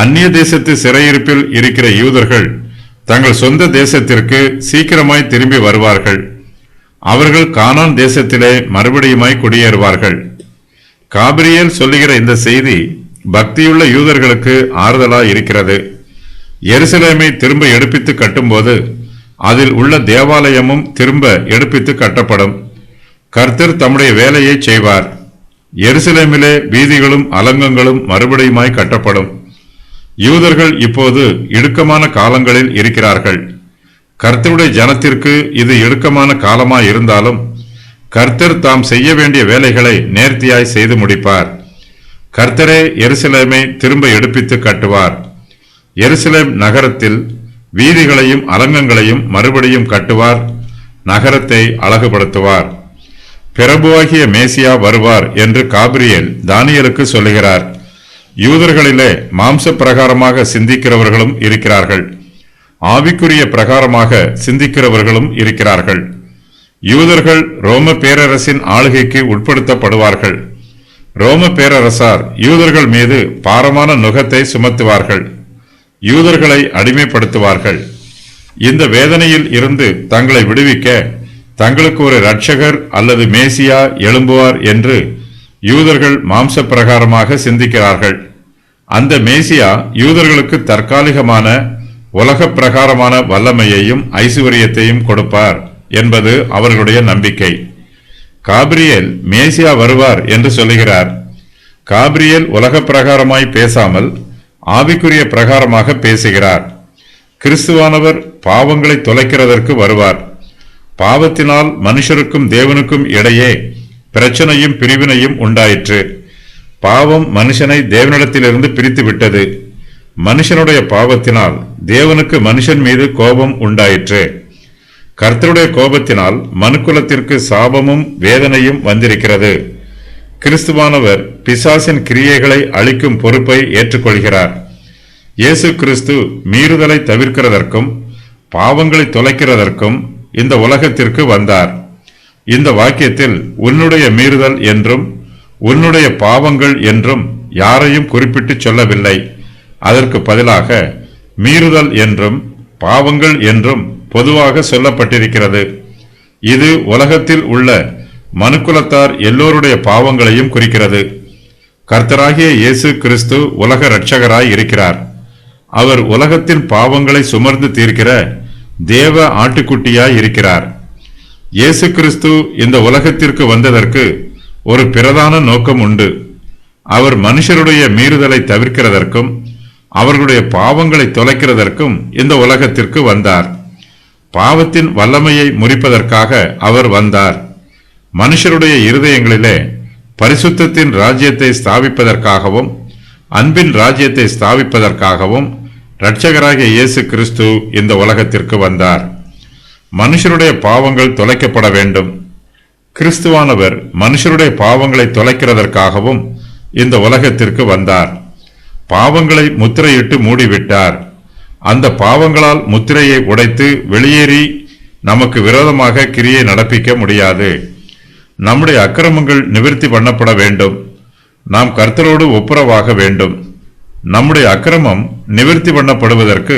அந்நிய தேசத்து சிறையிருப்பில் இருக்கிற யூதர்கள் தங்கள் சொந்த தேசத்திற்கு சீக்கிரமாய் திரும்பி வருவார்கள். அவர்கள் கானான் தேசத்திலே மறுபடியுமாய் குடியேறுவார்கள். காபிரியேல் சொல்லுகிற இந்த செய்தி பக்தியுள்ள யூதர்களுக்கு ஆறுதலாய் இருக்கிறது. எருசலேமை திரும்ப எடுப்பித்து கட்டும்போது அதில் உள்ள தேவாலயமும் திரும்ப எடுப்பித்து கட்டப்படும். கர்த்தர் தம்முடைய வேலையை செய்வார். எருசலேமிலே வீதிகளும் அலங்கங்களும் மறுபடியுமாய் கட்டப்படும். யூதர்கள் இப்போது இடுக்கமான காலங்களில் இருக்கிறார்கள். கர்த்தருடைய ஜனத்திற்கு இது இடுக்கமான காலமாய் இருந்தாலும் கர்த்தர் தாம் செய்ய வேண்டிய வேலைகளை நேர்த்தியாய் செய்து முடிப்பார். கர்த்தரே எருசலேமை திரும்ப எடுப்பித்து கட்டுவார். எருசலேம் நகரத்தில் வீதிகளையும் அலங்கங்களையும் மறுபடியும் கட்டுவார். நகரத்தை அழகுபடுத்துவார். பிரபுவாகிய மேசியா வருவார் என்று காபிரியேல் தானியேலுக்கு சொல்லுகிறார். யூதர்களிலே மாம்ச பிரகாரமாக சிந்திக்கிறவர்களும் இருக்கிறார்கள், ஆவிக்குரிய பிரகாரமாக சிந்திக்கிறவர்களும் இருக்கிறார்கள். யூதர்கள் ரோம பேரரசின் ஆளுகைக்கு உட்படுத்தப்படுவார்கள். ரோம பேரரசார் யூதர்கள் மீது பாரமான நுகத்தை சுமத்துவார்கள். யூதர்களை அடிமைப்படுத்துவார்கள். இந்த வேதனையில் இருந்து தங்களை விடுவிக்க தங்களுக்கு ஒரு இரட்சகர் அல்லது மேசியா எழும்புவார் என்று யூதர்கள் மாம்ச பிரகாரமாக சிந்திக்கிறார்கள். அந்த மேசியா யூதர்களுக்கு தற்காலிகமான உலக பிரகாரமான வல்லமையையும் ஐசுவரியத்தையும் கொடுப்பார் என்பது அவர்களுடைய நம்பிக்கை. காபிரியேல் மேசியா வருவார் என்று சொல்லுகிறார். காபிரியேல் உலக பிரகாரமாய் பேசாமல் ஆவிக்குரிய பிரகாரமாக பேசுகிறார். கிறிஸ்துவானவர் பாவங்களை தொலைக்கிறதற்கு வருவார். பாவத்தினால் மனுஷருக்கும் தேவனுக்கும் இடையே பிரச்சனையும் பிரிவினையும் உண்டாயிற்று. பாவம் மனுஷனை தேவனிடத்திலிருந்து பிரித்து விட்டது. மனுஷனுடைய பாவத்தினால் தேவனுக்கு மனுஷன் மீது கோபம் உண்டாயிற்று. கர்த்தருடைய கோபத்தினால் மனுக்குலத்திற்கு சாபமும் வேதனையும் வந்திருக்கிறது. கிறிஸ்துவானவர் பிசாசின் கிரியைகளை அழிக்கும் பொறுப்பை ஏற்றுக்கொள்கிறார். இயேசு கிறிஸ்து மீறுதலை தவிர்க்கிறதற்கும் பாவங்களை தொலைக்கிறதற்கும் இந்த உலகத்திற்கு வந்தார். இந்த வாக்கியத்தில் உன்னுடைய மீறுதல் என்றும் உன்னுடைய பாவங்கள் என்றும் யாரையும் குறிப்பிட்டு சொல்லவில்லை. அதற்கு பதிலாக மீறுதல் என்றும் பாவங்கள் என்றும் பொதுவாக சொல்லப்பட்டிருக்கிறது. இது உலகத்தில் உள்ள மனுக்குலத்தார் எல்லோருடைய பாவங்களையும் குறிக்கிறது. கர்த்தராகிய இயேசு கிறிஸ்து உலக இரட்சகராய் இருக்கிறார். அவர் உலகத்தின் பாவங்களை சுமர்ந்து தீர்க்கிற தேவ ஆட்டுக்குட்டியாய் இருக்கிறார். இயேசு கிறிஸ்து இந்த உலகத்திற்கு வந்ததற்கு ஒரு பிரதான நோக்கம் உண்டு. அவர் மனுஷருடைய மீறுதலை தவிர்க்கிறதற்கும் அவர்களுடைய பாவங்களை தொலைக்கிறதற்கும் இந்த உலகத்திற்கு வந்தார். பாவத்தின் வல்லமையை முறிப்பதற்காக அவர் வந்தார். மனுஷருடைய இருதயங்களிலே பரிசுத்தத்தின் ராஜ்யத்தை ஸ்தாபிப்பதற்காகவும் அன்பின் ராஜ்யத்தை ஸ்தாபிப்பதற்காகவும் இரட்சகராகிய இயேசு கிறிஸ்து இந்த உலகத்திற்கு வந்தார். மனுஷருடைய பாவங்கள் தொலைக்கப்பட வேண்டும். கிறிஸ்துவானவர் மனுஷருடைய பாவங்களை தொலைக்கிறதற்காகவும் இந்த உலகத்திற்கு வந்தார். பாவங்களை முத்திரையிட்டு மூடிவிட்டார். அந்த பாவங்களால் முத்திரையை உடைத்து வெளியேறி நமக்கு விரோதமாக கிரியை நடப்பிக்க முடியாது. நம்முடைய அக்கிரமங்கள் நிவர்த்தி பண்ணப்பட வேண்டும். நாம் கர்த்தரோடு ஒப்புரவாக வேண்டும். நம்முடைய அக்கிரமம் நிவர்த்தி பண்ணப்படுவதற்கு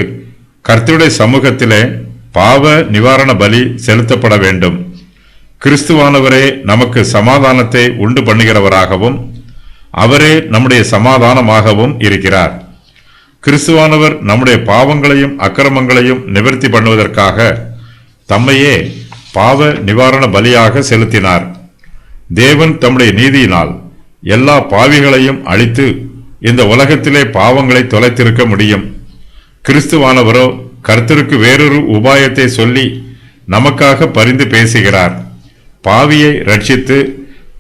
கர்த்தருடைய சமூகத்திலே பாவ நிவாரண பலி செலுத்தப்பட வேண்டும். கிறிஸ்துவானவரே நமக்கு சமாதானத்தை உண்டு பண்ணுகிறவராகவும் அவரே நம்முடைய சமாதானமாகவும் இருக்கிறார். கிறிஸ்துவானவர் நம்முடைய பாவங்களையும் அக்கிரமங்களையும் நிவர்த்தி பண்ணுவதற்காக தம்மையே பாவ நிவாரண பலியாக செலுத்தினார். தேவன் தம்முடைய நீதியினால் எல்லா பாவிகளையும் அழித்து இந்த உலகத்திலே பாவங்களை தொலைத்திருக்க முடியும். கிறிஸ்துவானவரோ கர்த்தருக்கு வேறொரு உபாயத்தை சொல்லி நமக்காக பரிந்து பேசுகிறார். பாவியை ரட்சித்து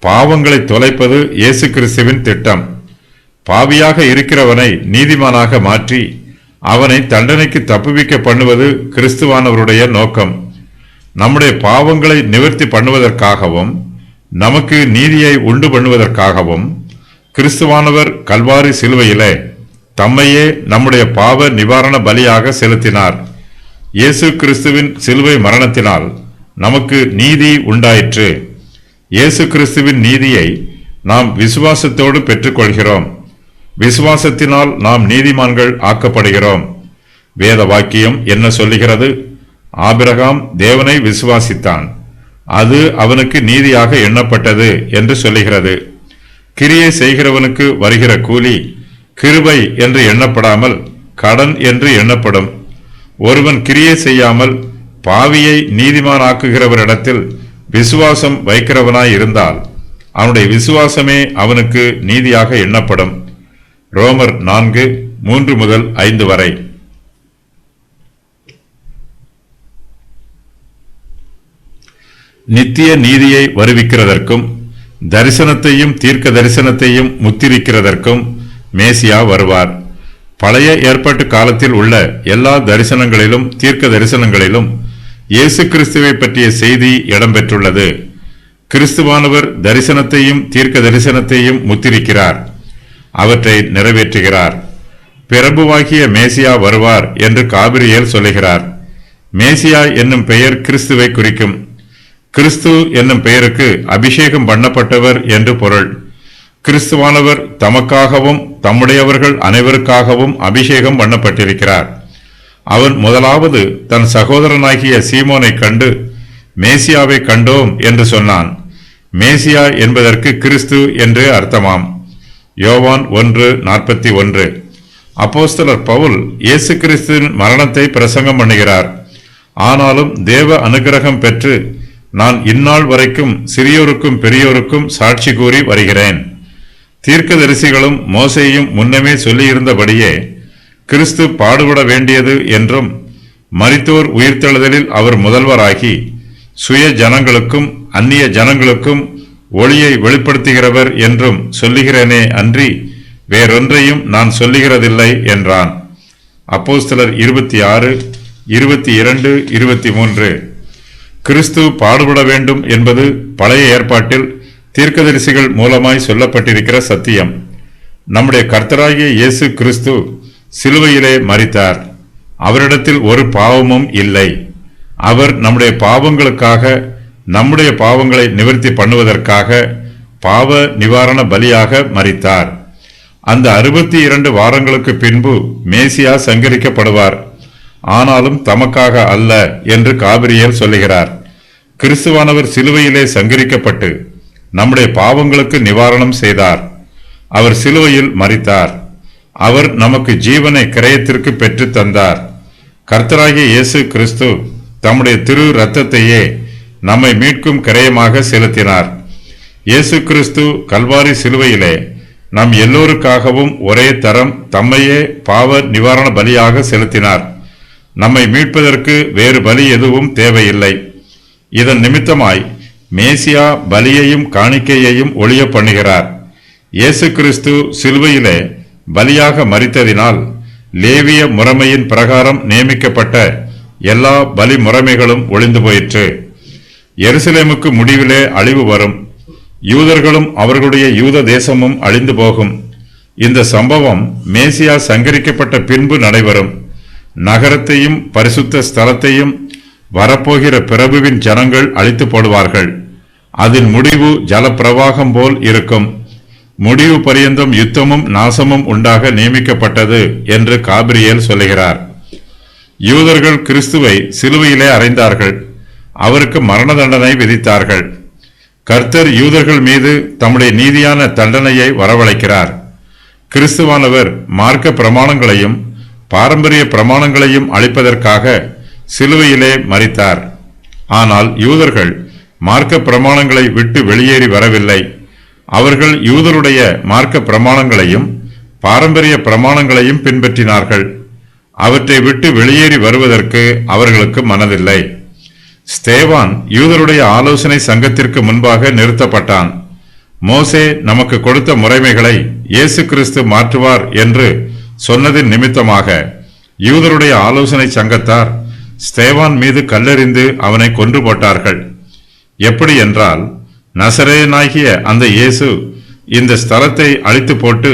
பாவங்களை தொலைப்பது இயேசு கிறிஸ்துவின் திட்டம். பாவியாக இருக்கிறவனை நீதிமானாக மாற்றி அவனை தண்டனைக்கு தப்புவிக்க பண்ணுவது கிறிஸ்துவானவருடைய நோக்கம். நம்முடைய பாவங்களை நிவர்த்தி பண்ணுவதற்காகவும் நமக்கு நீதியை உண்டு பண்ணுவதற்காகவும் கிறிஸ்துவானவர் கல்வாரி சிலுவையிலே தம்மையே நம்முடைய பாவ நிவாரண பலியாக செலுத்தினார். இயேசு கிறிஸ்துவின் சிலுவை மரணத்தினால் நமக்கு நீதி உண்டாயிற்று. இயேசு கிறிஸ்துவின் நீதியை நாம் விசுவாசத்தோடு பெற்றுக்கொள்கிறோம். விசுவாசத்தினால் நாம் நீதிமான்கள் ஆக்கப்படுகிறோம். வேத வாக்கியம் என்ன சொல்லுகிறது? ஆபிரகாம் தேவனை விசுவாசித்தான், அது அவனுக்கு நீதியாக எண்ணப்பட்டது என்று சொல்லுகிறது. கிரியை செய்கிறவனுக்கு வருகிற கூலி கிருபை என்று எண்ணப்படாமல் கடன் என்று எண்ணப்படும். ஒருவன் கிரியை செய்யாமல் பாவியை நீதிமானாக்குகிறவரிடத்தில் விசுவாசம் வைக்கிறவனாய் இருந்தால் அவனுடைய விசுவாசமே அவனுக்கு நீதியாக எண்ணப்படும். ரோமர் 4:3-5 வரை. நித்திய நீதியை வருவிக்கிறதற்கும் தரிசனத்தையும் தீர்க்க தரிசனத்தையும் முத்திரிக்கிறதற்கும் மேசியா வருவார். பழைய ஏற்பாட்டு காலத்தில் உள்ள எல்லா தரிசனங்களிலும் தீர்க்க தரிசனங்களிலும் இயேசு கிறிஸ்துவை பற்றிய செய்தி இடம்பெற்றுள்ளது. கிறிஸ்துவானவர் தரிசனத்தையும் தீர்க்க தரிசனத்தையும் முத்திரிக்கிறார், அவற்றை நிறைவேற்றுகிறார். பிரபுவாகிய மேசியா வருவார் என்று காபிரியேல் சொல்லுகிறார். மேசியா என்னும் பெயர் கிறிஸ்துவை குறிக்கும். கிறிஸ்து என்னும் பெயருக்கு அபிஷேகம் பண்ணப்பட்டவர் என்று பொருள். கிறிஸ்துவானவர் தமக்காகவும் தம்முடையவர்கள் அனைவருக்காகவும் அபிஷேகம் பண்ணப்பட்டிருக்கிறார். அவன் முதலாவது தன் சகோதரனாகிய சீமோனை கண்டு மேசியாவை கண்டோம் என்று சொன்னான். மேசியா என்பதற்கு கிறிஸ்து என்று அர்த்தமாம். யோவான் 1:41. அப்போஸ்தலர் பவுல் இயேசு கிறிஸ்துவின் மரணத்தை பிரசங்கம் பண்ணுகிறார். ஆனாலும் தேவ அனுக்கிரகம் பெற்று நான் இந்நாள் வரைக்கும் சிறியோருக்கும் பெரியோருக்கும் சாட்சி கூறி வருகிறேன். தீர்க்கதரிசிகளும் மோசேயும் முன்னமே சொல்லியிருந்தபடியே கிறிஸ்து பாடுபட வேண்டியது என்றும் மரித்தோர் உயிர்த்தெழுதலில் அவர் முதல்வராகி சுய ஜனங்களுக்கும் அந்நிய ஜனங்களுக்கும் ஒளியை வெளிப்படுத்துகிறவர் என்றும் சொல்லுகிறேனே அன்றி வேறொன்றையும் நான் சொல்லுகிறதில்லை என்றான். அப்போஸ்தலர் 26:22-23. கிறிஸ்து பாடுபட வேண்டும் என்பது பழைய ஏற்பாட்டில் தீர்க்கதரிசிகள் மூலமாய் சொல்லப்பட்டிருக்கிற சத்தியம். நம்முடைய கர்த்தராகிய இயேசு கிறிஸ்து சிலுவையிலே மரித்தார். அவரிடத்தில் ஒரு பாவமும் இல்லை. அவர் நம்முடைய பாவங்களுக்காக நம்முடைய பாவங்களை நிவர்த்தி பண்ணுவதற்காக பாவ நிவாரண பலியாக மரித்தார். அந்த 62 வாரங்களுக்கு பின்பு மேசியா சங்கரிக்கப்படுவார். ஆனாலும் தமக்காக அல்ல என்று காபிரியேல் சொல்லுகிறார். கிறிஸ்துவானவர் சிலுவையிலே சங்கரிக்கப்பட்டு நம்முடைய பாவங்களுக்கு நிவாரணம் செய்தார். அவர் சிலுவையில் மரித்தார். அவர் நமக்கு ஜீவனை கிரயத்திற்கு பெற்று தந்தார். கர்த்தராகிய இயேசு கிறிஸ்து தம்முடைய திரு இரத்தத்தையே நம்மை மீட்கும் கிரயமாக செலுத்தினார். இயேசு கிறிஸ்து கல்வாரி சிலுவையிலே நம் எல்லோருக்காகவும் ஒரே தரம் தம்மையே பாவ நிவாரண பலியாக செலுத்தினார். நம்மை மீட்பதற்கு வேறு பலி எதுவும் தேவையில்லை. இதன் நிமித்தமாய் மேசியா பலியையும் காணிக்கையையும் ஒழிய பண்ணுகிறார். இயேசு கிறிஸ்து சிலுவையிலே பலியாக மரித்ததினால் லேவிய முறைமையின் பிரகாரம் நியமிக்கப்பட்ட எல்லா பலி முறைமைகளும் ஒளிந்து போயிற்று. எருசலேமுக்கு முடிவிலே அழிவு வரும். யூதர்களும் அவர்களுடைய யூத தேசமும் அழிந்து போகும். இந்த சம்பவம் மேசியா சங்கரிக்கப்பட்ட பின்பு நடைபெறும். நகரத்தையும் பரிசுத்த ஸ்தலத்தையும் வரப்போகிற பிரபுவின் ஜனங்கள் அழித்து போடுவார்கள். அதன் முடிவு ஜலப்பிரவாகம் போல் இருக்கும். முடிவு பரியந்தம் யுத்தமும் நாசமும் உண்டாக நியமிக்கப்பட்டது என்று காபிரியேல் சொல்லுகிறார். யூதர்கள் கிறிஸ்துவை சிலுவையிலே அறைந்தார்கள். அவருக்கு மரண தண்டனை விதித்தார்கள். கர்த்தர் யூதர்கள் மீது தம்முடைய நீதியான தண்டனையை வரவழைக்கிறார். கிறிஸ்துவானவர் மார்க்க பிரமாணங்களையும் பாரம்பரிய பிரமாணங்களையும் அளிப்பதற்காக சிலுவையிலே மரித்தார். ஆனால் யூதர்கள் மார்க்க பிரமாணங்களை விட்டு வெளியேறி வரவில்லை. அவர்கள் யூதருடைய மார்க்க பிரமாணங்களையும் பாரம்பரிய பிரமாணங்களையும் பின்பற்றினார்கள். அவற்றை விட்டு வெளியேறி வருவதற்கு அவர்களுக்கு மனதில்லை. ஸ்தேவான் யூதருடைய ஆலோசனை சங்கத்திற்கு முன்பாக நிறுத்தப்பட்டான். மோசே நமக்கு கொடுத்த முறைமைகளை இயேசு கிறிஸ்து மாற்றுவார் என்று சொன்னதின் நிமித்தமாக யூதருடைய ஆலோசனை சங்கத்தார் ஸ்தேவான் மீது கல்லெறிந்து அவனை கொன்று போட்டார்கள். எப்படி என்றால், நசரேயனாகிய அந்த இயேசு இந்த ஸ்தலத்தை அழித்து போட்டு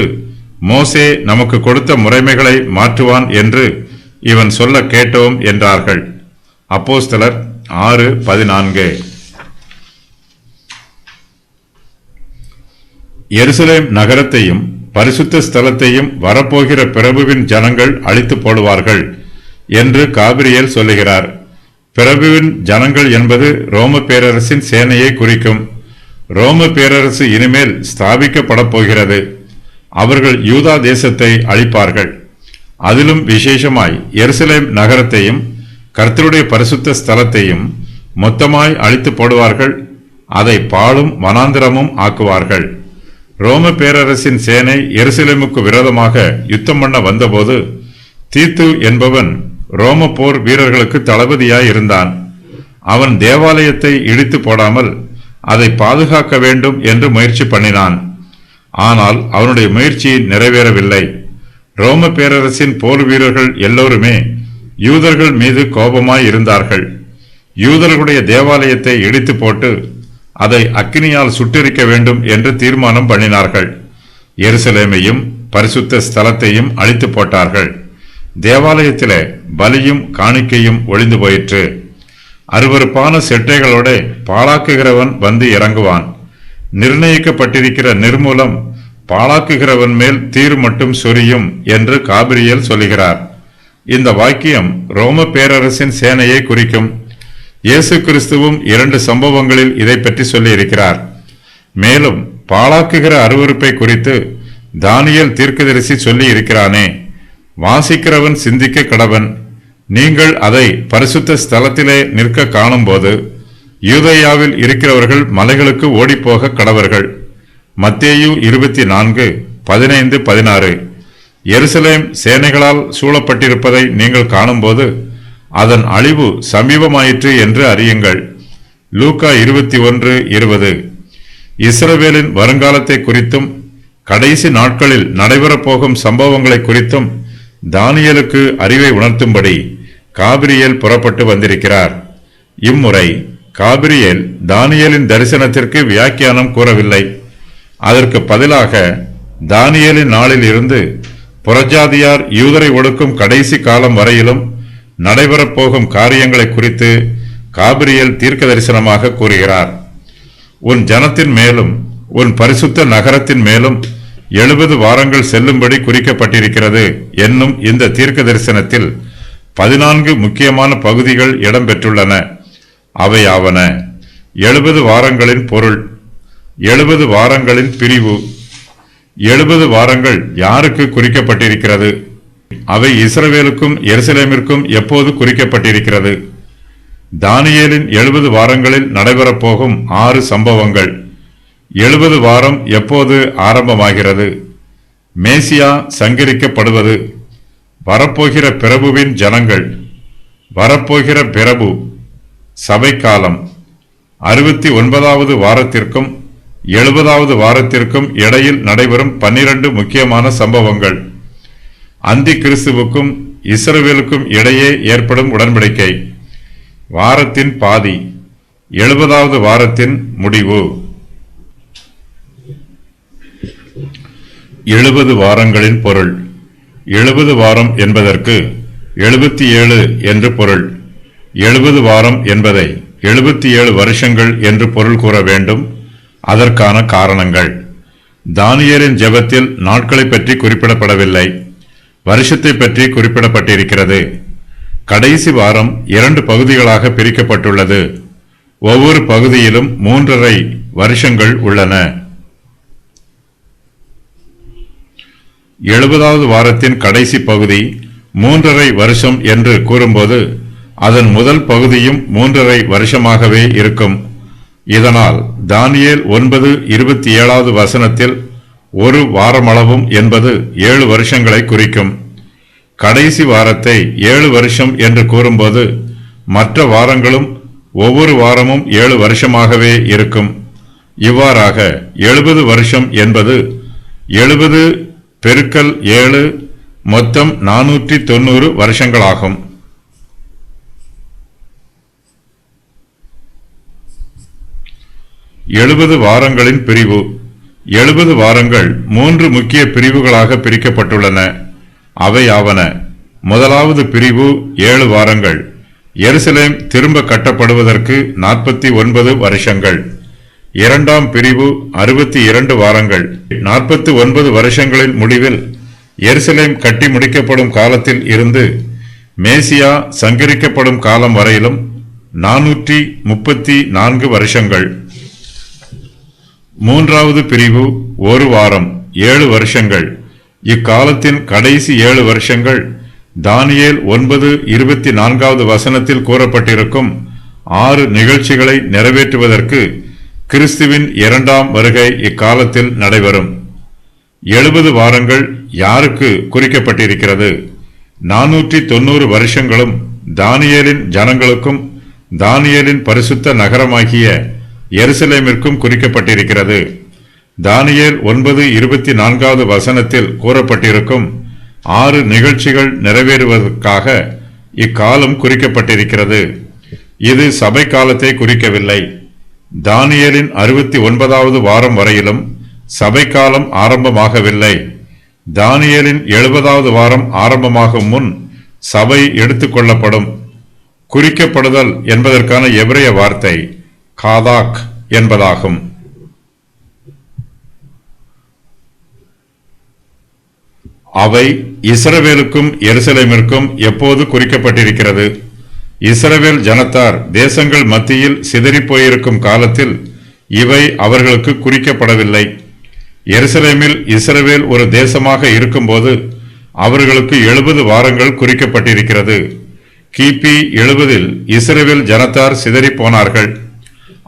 மோசே நமக்கு கொடுத்த முறைமைகளை மாற்றுவான் என்று இவன் சொல்ல கேட்டோம் என்றார்கள். அப்போஸ்தலர் 6:14. எருசலேம் நகரத்தையும் பரிசுத்த ஸ்தலத்தையும் வரப்போகிற பிரபுவின் ஜனங்கள் அழித்து போடுவார்கள் என்று காபிரியேல் சொல்லுகிறார். பிரபுவின் ஜனங்கள் என்பது ரோம பேரரசின் சேனையை குறிக்கும். ரோம பேரரசு இனிமேல் ஸ்தாபிக்கப்பட போகிறது. அவர்கள் யூதா தேசத்தை அழிப்பார்கள். அதிலும் விசேஷமாய் எருசலேம் நகரத்தையும் கர்த்தருடைய பரிசுத்த ஸ்தலத்தையும் மொத்தமாய் அழித்து போடுவார்கள். அதை பாழும் வனாந்திரமும் ஆக்குவார்கள். ரோம பேரரசின் சேனை எருசலேமுக்கு விரோதமாக யுத்தம் பண்ண வந்தபோது தீத்து என்பவன் ரோம போர் வீரர்களுக்கு தளபதியாய் இருந்தான். அவன் தேவாலயத்தை இடித்து போடாமல் அதை பாதுகாக்க வேண்டும் என்று முயற்சி பண்ணினான். ஆனால் அவனுடைய முயற்சி நிறைவேறவில்லை. ரோம பேரரசின் போர் வீரர்கள் எல்லோருமே யூதர்கள் மீது கோபமாய் இருந்தார்கள். யூதர்களுடைய தேவாலயத்தை இடித்து போட்டு அதை அக்கினியால் சுட்டெரிக்க வேண்டும் என்று தீர்மானம் பண்ணினார்கள். எருசலேமையும் பரிசுத்த ஸ்தலத்தையும் அழித்து போட்டார்கள். தேவாலயத்திலே பலியும் காணிக்கையும் ஒளிந்து போயிற்று. அருவருப்பான செட்டைகளோட பாழாக்குகிறவன் வந்து இறங்குவான். நிர்ணயிக்கப்பட்டிருக்கிற நிர்மூலம் பாழாக்குகிறவன் மேல் தீர் மட்டும் சொரியும் என்று காபிரியேல் சொல்லுகிறார். இந்த வாக்கியம் ரோம பேரரசின் சேனையை குறிக்கும். இயேசு கிறிஸ்துவும் 2 சம்பவங்களில் இதை பற்றி சொல்லி இருக்கிறார். மேலும் பாழாக்குகிற அருவருப்பை குறித்து தானியேல் தீர்க்கதரிசி சொல்லி இருக்கிறானே, வாசிக்கிறவன் சிந்திக்க கடவன். நீங்கள் அதை பரிசுத்த ஸ்தலத்திலே நிற்க காணும்போது யூதேயாவில் இருக்கிறவர்கள் மலைகளுக்கு ஓடிப்போக கடவர்கள். மத்தேயு 24:15-16. எருசலேம் சேனைகளால் சூழப்பட்டிருப்பதை நீங்கள் காணும்போது அதன் அழிவு சமீபமாயிற்று என்று அறியுங்கள். லூக்கா 21:20. இஸ்ரவேலின் வருங்காலத்தை குறித்தும் கடைசி நாட்களில் நடைபெறப்போகும் சம்பவங்களை குறித்தும் தானியேலுக்கு அறிவை உணர்த்தும்படி காபிரியேல் புறப்பட்டு வந்திருக்கிறார். இம்முறை காபிரியேல் தானியேலின் தரிசனத்திற்கு வியாக்கியானம் கூறவில்லை. அதற்கு பதிலாக தானியேலின் நாளில் இருந்து புறஜாதியார் யூதரை ஒடுக்கும் கடைசி காலம் வரையிலும் நடைபெறப்போகும் காரியங்களை குறித்து காபிரியேல் தீர்க்க தரிசனமாக கூறுகிறார். உன் ஜனத்தின் மேலும் உன் பரிசுத்த நகரத்தின் மேலும் 70 வாரங்கள் செல்லும்படி குறிக்கப்பட்டிருக்கிறது என்னும் இந்த தீர்க்க தரிசனத்தில் 14 முக்கியமான பகுதிகள் இடம்பெற்றுள்ளன. அவையாவன: 70 வாரங்களின் பொருள், 70 வாரங்களின் பிரிவு, 70 வாரங்கள் யாருக்கு குறிக்கப்பட்டிருக்கிறது, அவை இஸ்ரவேலுக்கும் எருசலேமிற்கும் எப்போது குறிக்கப்பட்டிருக்கிறது, தானியேலின் 70 வாரங்களில் நடைபெறப்போகும் 6 சம்பவங்கள், 70 வாரம் எப்போது ஆரம்பமாகிறது, மேசியா சங்கரிக்கப்படுவது, வரப்போகிற பிரபுவின் ஜனங்கள், வரப்போகிற பிரபு, சபைக்காலம், 69வது வாரத்திற்கும் 70வது வாரத்திற்கும் இடையில் நடைபெறும் 12 முக்கியமான சம்பவங்கள், அந்தி கிறிஸ்துவுக்கும் இஸ்ரவேலுக்கும் இடையே ஏற்படும் உடன்படிக்கை, வாரத்தின் பாதி, 70வது வாரத்தின் முடிவு. 70 வாரங்களின் பொருள். 70 வாரம் என்பதற்கு 77 என்று பொருள். 70 வாரம் என்பதை 77 வருஷங்கள் என்று பொருள் கூற வேண்டும். அதற்கான காரணங்கள்: தானியேலின் ஜெபத்தில் நாட்களை பற்றி குறிப்பிடப்படவில்லை, வருஷத்தை பற்றி குறிப்பிடப்பட்டிருக்கிறது. கடைசி வாரம் 2 பகுதிகளாக பிரிக்கப்பட்டுள்ளது. ஒவ்வொரு பகுதியிலும் 3.5 வருஷங்கள் உள்ளன. 70வது வாரத்தின் கடைசி பகுதி 3.5 வருஷம் என்று கூறும்போது அதன் முதல் பகுதியும் 3.5 வருஷமாகவே இருக்கும். இதனால் தானியேல் 9:27வது வசனத்தில் ஒரு வாரமளவும் என்பது 7 வருஷங்களை குறிக்கும். கடைசி வாரத்தை 7 வருஷம் என்று கூறும்போது மற்ற வாரங்களும் ஒவ்வொரு வாரமும் 7 வருஷமாகவே இருக்கும். இவ்வாறாக 70 வருஷம் என்பது 70 பெருக்கல் 7 மொத்தம் 490 வருஷங்களாகும். எழுபது வாரங்களின் பிரிவு. 70 வாரங்கள் 3 முக்கிய பிரிவுகளாக பிரிக்கப்பட்டுள்ளன. அவையாவன: முதலாவது பிரிவு 7 வாரங்கள், எருசலேம் திரும்ப கட்டப்படுவதற்கு 49 வருஷங்கள். இரண்டாம் பிரிவு 62 வாரங்கள். 49 வருஷங்களின் முடிவில் எருசலேம் கட்டி முடிக்கப்படும் காலத்தில் இருந்து மேசியா சங்கரிக்கப்படும் காலம் வரையிலும் 434 வருஷங்கள். மூன்றாவது பிரிவு 1 வாரம், 7 வருஷங்கள். இக்காலத்தின் கடைசி 7 வருஷங்கள் தானியேல் 9:24 கூறப்பட்டிருக்கும் 6 நிகழ்ச்சிகளை நிறைவேற்றுவதற்கு கிறிஸ்துவின் 2ஆம் வருகை இக்காலத்தில் நடைபெறும். 70 வாரங்கள் யாருக்கு குறிக்கப்பட்டிருக்கிறது? 490 வருஷங்களும் தானியேலின் ஜனங்களுக்கும் தானியேலின் பரிசுத்த நகரமாகிய எருசலேமிற்கும் குறிக்கப்பட்டிருக்கிறது. தானியேல் 9:24 கூறப்பட்டிருக்கும் 6 நிகழ்ச்சிகள் நிறைவேறுவதற்காக இக்காலம் குறிக்கப்பட்டிருக்கிறது. இது சபை காலத்தை குறிக்கவில்லை. தானியேலின் 69வது வாரம் வரையிலும் சபை காலம் ஆரம்பமாகவில்லை. தானியேலின் 70வது வாரம் ஆரம்பமாகும் முன் சபை எடுத்துக்கொள்ளப்படும். குறிக்கப்படுதல் என்பதற்கான எபிரேய வார்த்தை காதாக் என்பதாகும். அவை இஸ்ரவேலுக்கும் எருசலேமிற்கும் எப்போது குறிக்கப்பட்டிருக்கிறது? இஸ்ரவேல் ஜனத்தார் தேசங்கள் மத்தியில் சிதறிப்போயிருக்கும் காலத்தில் இவை அவர்களுக்கு குறிக்கப்படவில்லை. எருசலேமில் இஸ்ரவேல் ஒரு தேசமாக இருக்கும்போது அவர்களுக்கு 70 வாரங்கள் குறிக்கப்பட்டிருக்கிறது. கிபி 70 இஸ்ரவேல் ஜனத்தார் சிதறிப்போனார்கள்.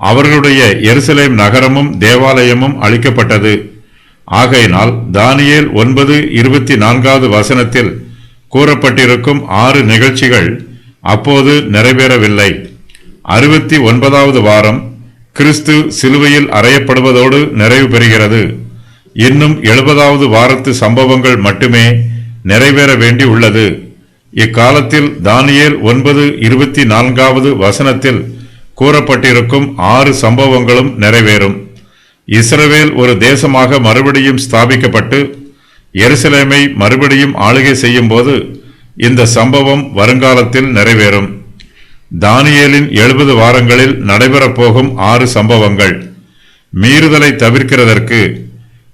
அவர்களுடைய எருசலேம் நகரமும் தேவாலயமும் அழிக்கப்பட்டது. ஆகையினால் தானியேல் 9:24 கூறப்பட்டிருக்கும் 6 நிகழ்ச்சிகள் அப்போது நிறைவேறவில்லை. 69வது வாரம் கிறிஸ்து சிலுவையில் அறையப்படுவதோடு நிறைவு பெறுகிறது. இன்னும் 70வது வாரத்து சம்பவங்கள் மட்டுமே நிறைவேற வேண்டி உள்ளது. இக்காலத்தில் தானியேல் 9:24 கூறப்பட்டிருக்கும் 6 சம்பவங்களும் நிறைவேறும். இஸ்ரவேல் ஒரு தேசமாக மறுபடியும் ஸ்தாபிக்கப்பட்டு எருசலேமை மறுபடியும் ஆளுகை செய்யும் போது இந்த சம்பவம் வருங்காலத்தில் நிறைவேறும். தானியேலின் 70 வாரங்களில் நடைபெறப் போகும் 6 சம்பவங்கள். மீறுதலை தவிர்க்கிறதற்கு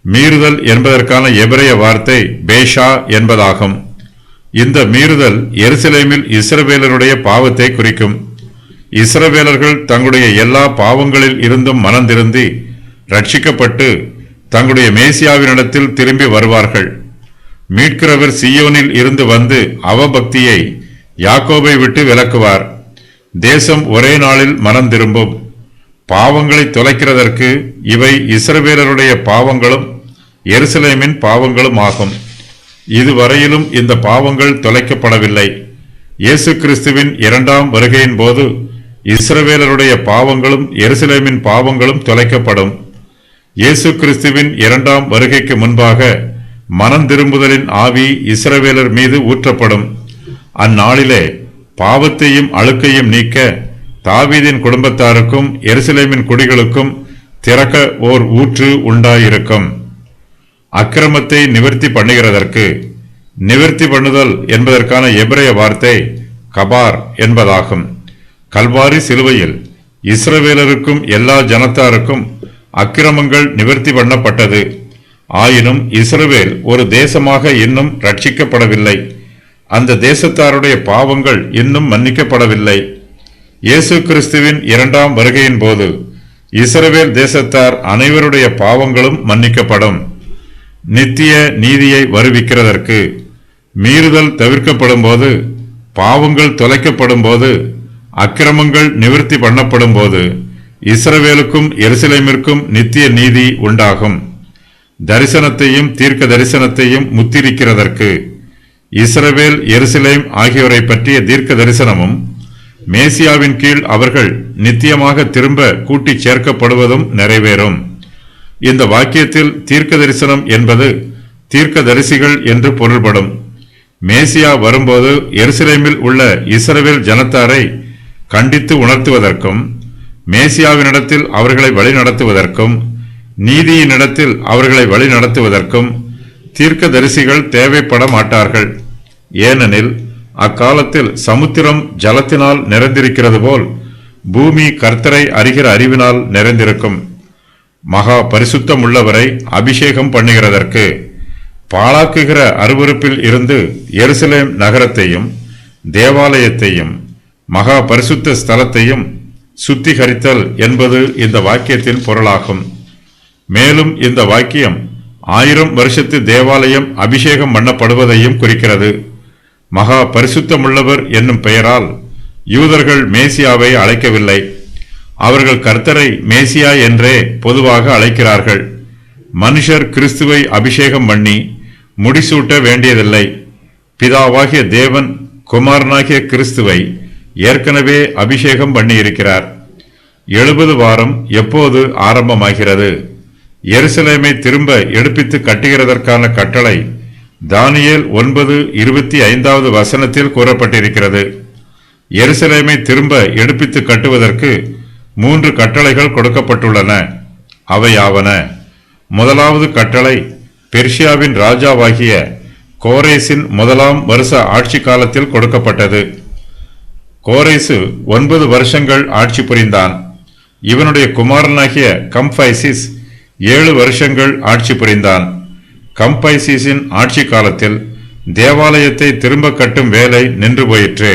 மீறுதல் என்பதற்கான எபிரேய வார்த்தை பேஷா என்பதாகும். இந்த மீறுதல் எருசலேமில் இஸ்ரவேலருடைய பாவத்தை குறிக்கும். இஸ்ரவேலர்கள் தங்களுடைய எல்லா பாவங்களில் இருந்தும் மனந்திருந்தி ரட்சிக்கப்பட்டு தங்களுடைய மேசியாவினிடத்தில் திரும்பி வருவார்கள். மீட்கிறவர் சீயோனில் இருந்து வந்து அவபக்தியை யாக்கோபை விட்டு விலக்குவார். தேசம் ஒரே நாளில் மனம் திரும்பும். பாவங்களை தொலைக்கிறதற்கு இவை இஸ்ரவேலருடைய பாவங்களும் எருசலேமின் பாவங்களும் ஆகும். இதுவரையிலும் இந்த பாவங்கள் தொலைக்கப்படவில்லை. இயேசு கிறிஸ்துவின் 2ஆம் வருகையின் போது இஸ்ரவேலருடைய பாவங்களும் எருசலேமின் பாவங்களும் தொலைக்கப்படும். இயேசு கிறிஸ்துவின் 2ஆம் வருகைக்கு முன்பாக மனம் திரும்புதலின் ஆவி இஸ்ரவேலர் மீது ஊற்றப்படும். அந்நாளிலே பாவத்தையும் அழுக்கையும் நீக்க தாவீதின் குடும்பத்தாருக்கும் எருசலேமின் குடிகளுக்கும் திறக்க ஓர் ஊற்று உண்டாயிருக்கும். அக்கிரமத்தை நிவர்த்தி பண்ணுகிறதற்கு நிவர்த்தி பண்ணுதல் என்பதற்கான எபிரேய வார்த்தை கபார் என்பதாகும். கல்வாரி சிலுவையில் இஸ்ரவேலருக்கும் எல்லா ஜனத்தாருக்கும் அக்கிரமங்கள் நிவர்த்தி பண்ணப்பட்டது. ஆயினும் இஸ்ரவேல் ஒரு தேசமாக இன்னும் ரட்சிக்கப்படவில்லை. அந்த தேசத்தாருடைய பாவங்கள் இன்னும் மன்னிக்கப்படவில்லை. இயேசு கிறிஸ்துவின் 2ஆம் வருகையின் போது இஸ்ரவேல் தேசத்தார் அனைவருடைய பாவங்களும் மன்னிக்கப்படும். நித்திய நீதியை வருவிக்கிறதற்கு மீறுதல் தவிர்க்கப்படும் போது, பாவங்கள் தொலைக்கப்படும் போது, அக்கிரமங்கள் நிவர்த்தி பண்ணப்படும் போது இஸ்ரவேலுக்கும் எருசலேமிற்கும் நித்திய நீதி உண்டாகும். தரிசனத்தையும் தீர்க்க தரிசனத்தையும் முத்திரிக்கிறதற்கு இஸ்ரவேல் எருசலேம் ஆகியோரை பற்றிய தீர்க்க தரிசனமும் மேசியாவின் கீழ் அவர்கள் நித்தியமாக திரும்ப கூட்டி சேர்க்கப்படுவதும் நிறைவேறும். இந்த வாக்கியத்தில் தீர்க்க தரிசனம் என்பது தீர்க்க தரிசிகள் என்று பொருள்படும். மேசியா வரும்போது எருசலேமில் உள்ள இஸ்ரவேல் ஜனத்தாரை கண்டித்து உணர்த்துவதற்கும், மேசியாவினிடத்தில் அவர்களை வழிநடத்துவதற்கும், நீதியினிடத்தில் அவர்களை வழிநடத்துவதற்கும் தீர்க்க தரிசிகள் தேவைப்பட மாட்டார்கள். ஏனெனில் அக்காலத்தில் சமுத்திரம் ஜலத்தினால் நிறைந்திருக்கிறது போல் பூமி கர்த்தரை அறிகிற அறிவினால் நிறைந்திருக்கும். மகா பரிசுத்தம் உள்ளவரை அபிஷேகம் பண்ணுகிறதற்கு பாழாக்குகிற அருவருப்பில் இருந்து எருசலேம் நகரத்தையும் தேவாலயத்தையும் மகா பரிசுத்த ஸ்தலத்தையும் சுத்திகரித்தல் என்பது இந்த வாக்கியத்தின் பொருளாகும். மேலும் இந்த வாக்கியம் 1000 வருஷத்து தேவாலயம் அபிஷேகம் பண்ணப்படுவதையும் குறிக்கிறது. மகா பரிசுத்தமுள்ளவர் என்னும் பெயரால் யூதர்கள் மேசியாவை அழைக்கவில்லை. அவர்கள் கர்த்தரை மேசியா என்றே பொதுவாக அழைக்கிறார்கள். மனுஷர் கிறிஸ்துவை அபிஷேகம் பண்ணி முடிசூட்ட வேண்டியதில்லை. பிதாவாகிய தேவன் குமாரனாகிய கிறிஸ்துவை ஏற்கனவே அபிஷேகம் பண்ணியிருக்கிறார். 70 வாரம் எப்போது ஆரம்பமாகிறது? எருசலேமை திரும்ப எடுப்பித்து கட்டுகிறதற்கான கட்டளை தானியேல் 9:25 வசனத்தில் கூறப்பட்டிருக்கிறது. எருசலேமை திரும்ப எடுப்பித்து கட்டுவதற்கு 3 கட்டளைகள் கொடுக்கப்பட்டுள்ளன. அவையாவன: முதலாவது கட்டளை பெர்ஷியாவின் ராஜாவாகிய கோரேசின் 1ஆம் வருஷ ஆட்சி காலத்தில் கொடுக்கப்பட்டது. கோரேசு 9 வருஷங்கள் ஆட்சி புரிந்தான். இவனுடைய குமாரனாகிய கம்பைசிஸ் 7 வருஷங்கள் ஆட்சி புரிந்தான். கம்பைசிஸின் ஆட்சி காலத்தில் தேவாலயத்தை திரும்ப கட்டும் வேலை நின்று போயிற்று.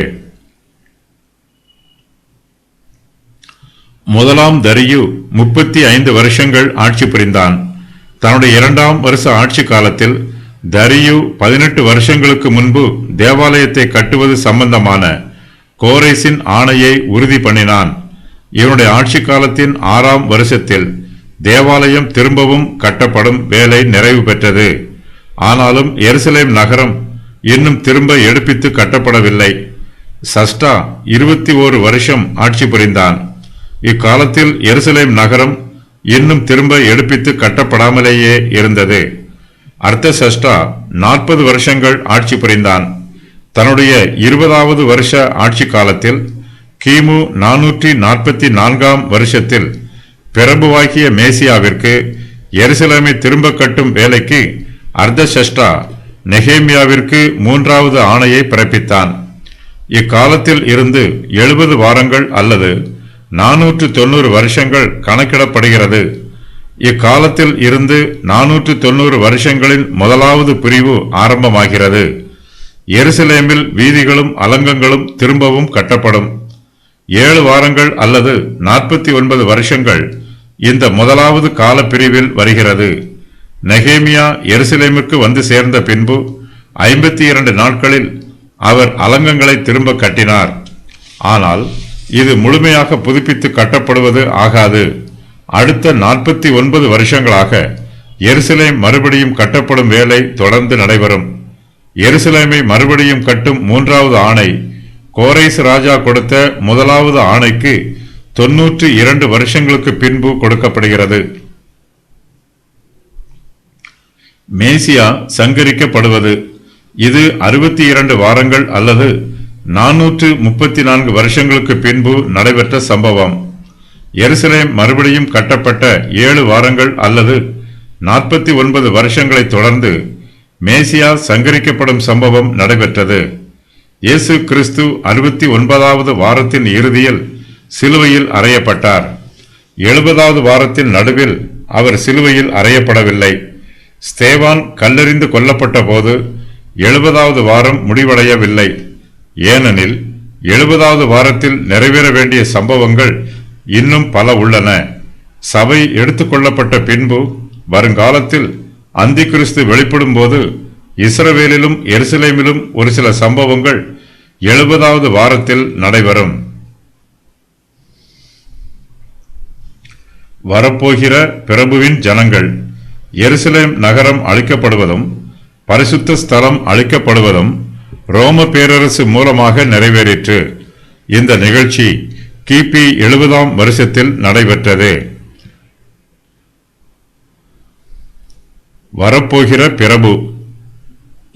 முதலாம் தரியு 35 வருஷங்கள் ஆட்சி புரிந்தான். தன்னுடைய 2ஆம் வருஷ ஆட்சி காலத்தில் தரியு 18 வருஷங்களுக்கு முன்பு தேவாலயத்தை கட்டுவது சம்பந்தமான கோரேசின் ஆணையை உறுதி பண்ணினான். இவனுடைய ஆட்சி காலத்தின் 6ஆம் வருஷத்தில் தேவாலயம் திரும்பவும் கட்டப்படும் வேலை நிறைவு பெற்றது. ஆனாலும் எருசலேம் நகரம் இன்னும் திரும்ப எடுப்பித்து கட்டப்படவில்லை. சஷ்டா 21 வருஷம் ஆட்சி புரிந்தான். இக்காலத்தில் எருசலேம் நகரம் இன்னும் திரும்ப எடுப்பித்து கட்டப்படாமலேயே இருந்தது. அர்த்தசஷ்டா 40 வருஷங்கள் ஆட்சி புரிந்தான். தன்னுடைய 20வது வருஷ ஆட்சி காலத்தில் கிமு 444ஆம் வருஷத்தில் பிரபுவாகிய மேசியாவிற்கு எருசலேமை திரும்ப கட்டும் வேலைக்கு அர்த்தசஷ்டா நெகேமியாவிற்கு 3வது ஆணையை பிறப்பித்தான். இக்காலத்தில் இருந்து 70 வாரங்கள் அல்லது 490 வருஷங்கள் கணக்கிடப்படுகிறது. இக்காலத்தில் இருந்து 490 வருஷங்களின் முதலாவது பிரிவு ஆரம்பமாகிறது. எருசலேமில் வீதிகளும் அலங்கங்களும் திரும்பவும் கட்டப்படும். 7 வாரங்கள் அல்லது 49 வருஷங்கள் இந்த முதலாவது கால பிரிவில் வருகிறது. நெகேமியா எருசலேமுக்கு வந்து சேர்ந்த பின்பு 52 நாட்களில் அவர் அலங்கங்களை திரும்ப கட்டினார். ஆனால் இது முழுமையாக புதுப்பித்து கட்டப்படுவது ஆகாது. அடுத்த 49 வருஷங்களாக எருசலேம் மறுபடியும் கட்டப்படும் வேலை தொடர்ந்து நடைபெறும். எருசலேமை மறுபடியும் கட்டும் 3வது ஆணை கோரேஸ் ராஜா கொடுத்த முதலாவது ஆணைக்கு 92 வருஷங்களுக்கு பின்பு கொடுக்கப்படுகிறது. மேசியா சங்கரிக்கப்படுவது இது 62 வாரங்கள் அல்லது 434 வருஷங்களுக்கு பின்பு நடைபெற்ற சம்பவம். எருசலேம் மறுபடியும் கட்டப்பட்ட 7 வாரங்கள் அல்லது 49 வருஷங்களை தொடர்ந்து மேசியா சங்கரிக்கப்படும் சம்பவம் நடைபெற்றது. இயேசு கிறிஸ்து 69வது வாரத்தின் இறுதியில் சிலுவையில் அறையப்பட்டார். 70வது வாரத்தின் நடுவில் அவர் சிலுவையில் அறையப்படவில்லை. ஸ்தேவான் கல்லெறிந்து கொல்லப்பட்ட போது 70வது வாரம் முடிவடையவில்லை. ஏனெனில் 70வது வாரத்தில் நிறைவேற வேண்டிய சம்பவங்கள் இன்னும் பல உள்ளன. சபை எடுத்துக்கொள்ளப்பட்ட பின்பு வருங்காலத்தில் அந்தி கிறிஸ்து வெளிப்படும் போது இஸ்ரவேலிலும் எருசலேமிலும் ஒரு சில சம்பவங்கள் 70வது வாரத்தில் நடைபெறும். வரப்போகிற பிரபுவின் ஜனங்கள். எருசலேம் நகரம் அழிக்கப்படுவதும் பரிசுத்த ஸ்தலம் அழிக்கப்படுவதும் ரோம பேரரசு மூலமாக நிறைவேறிற்று. இந்த நிகழ்ச்சி கிபி 70ஆம் வருஷத்தில் நடைபெற்றது. வரப்போகிற பிரபு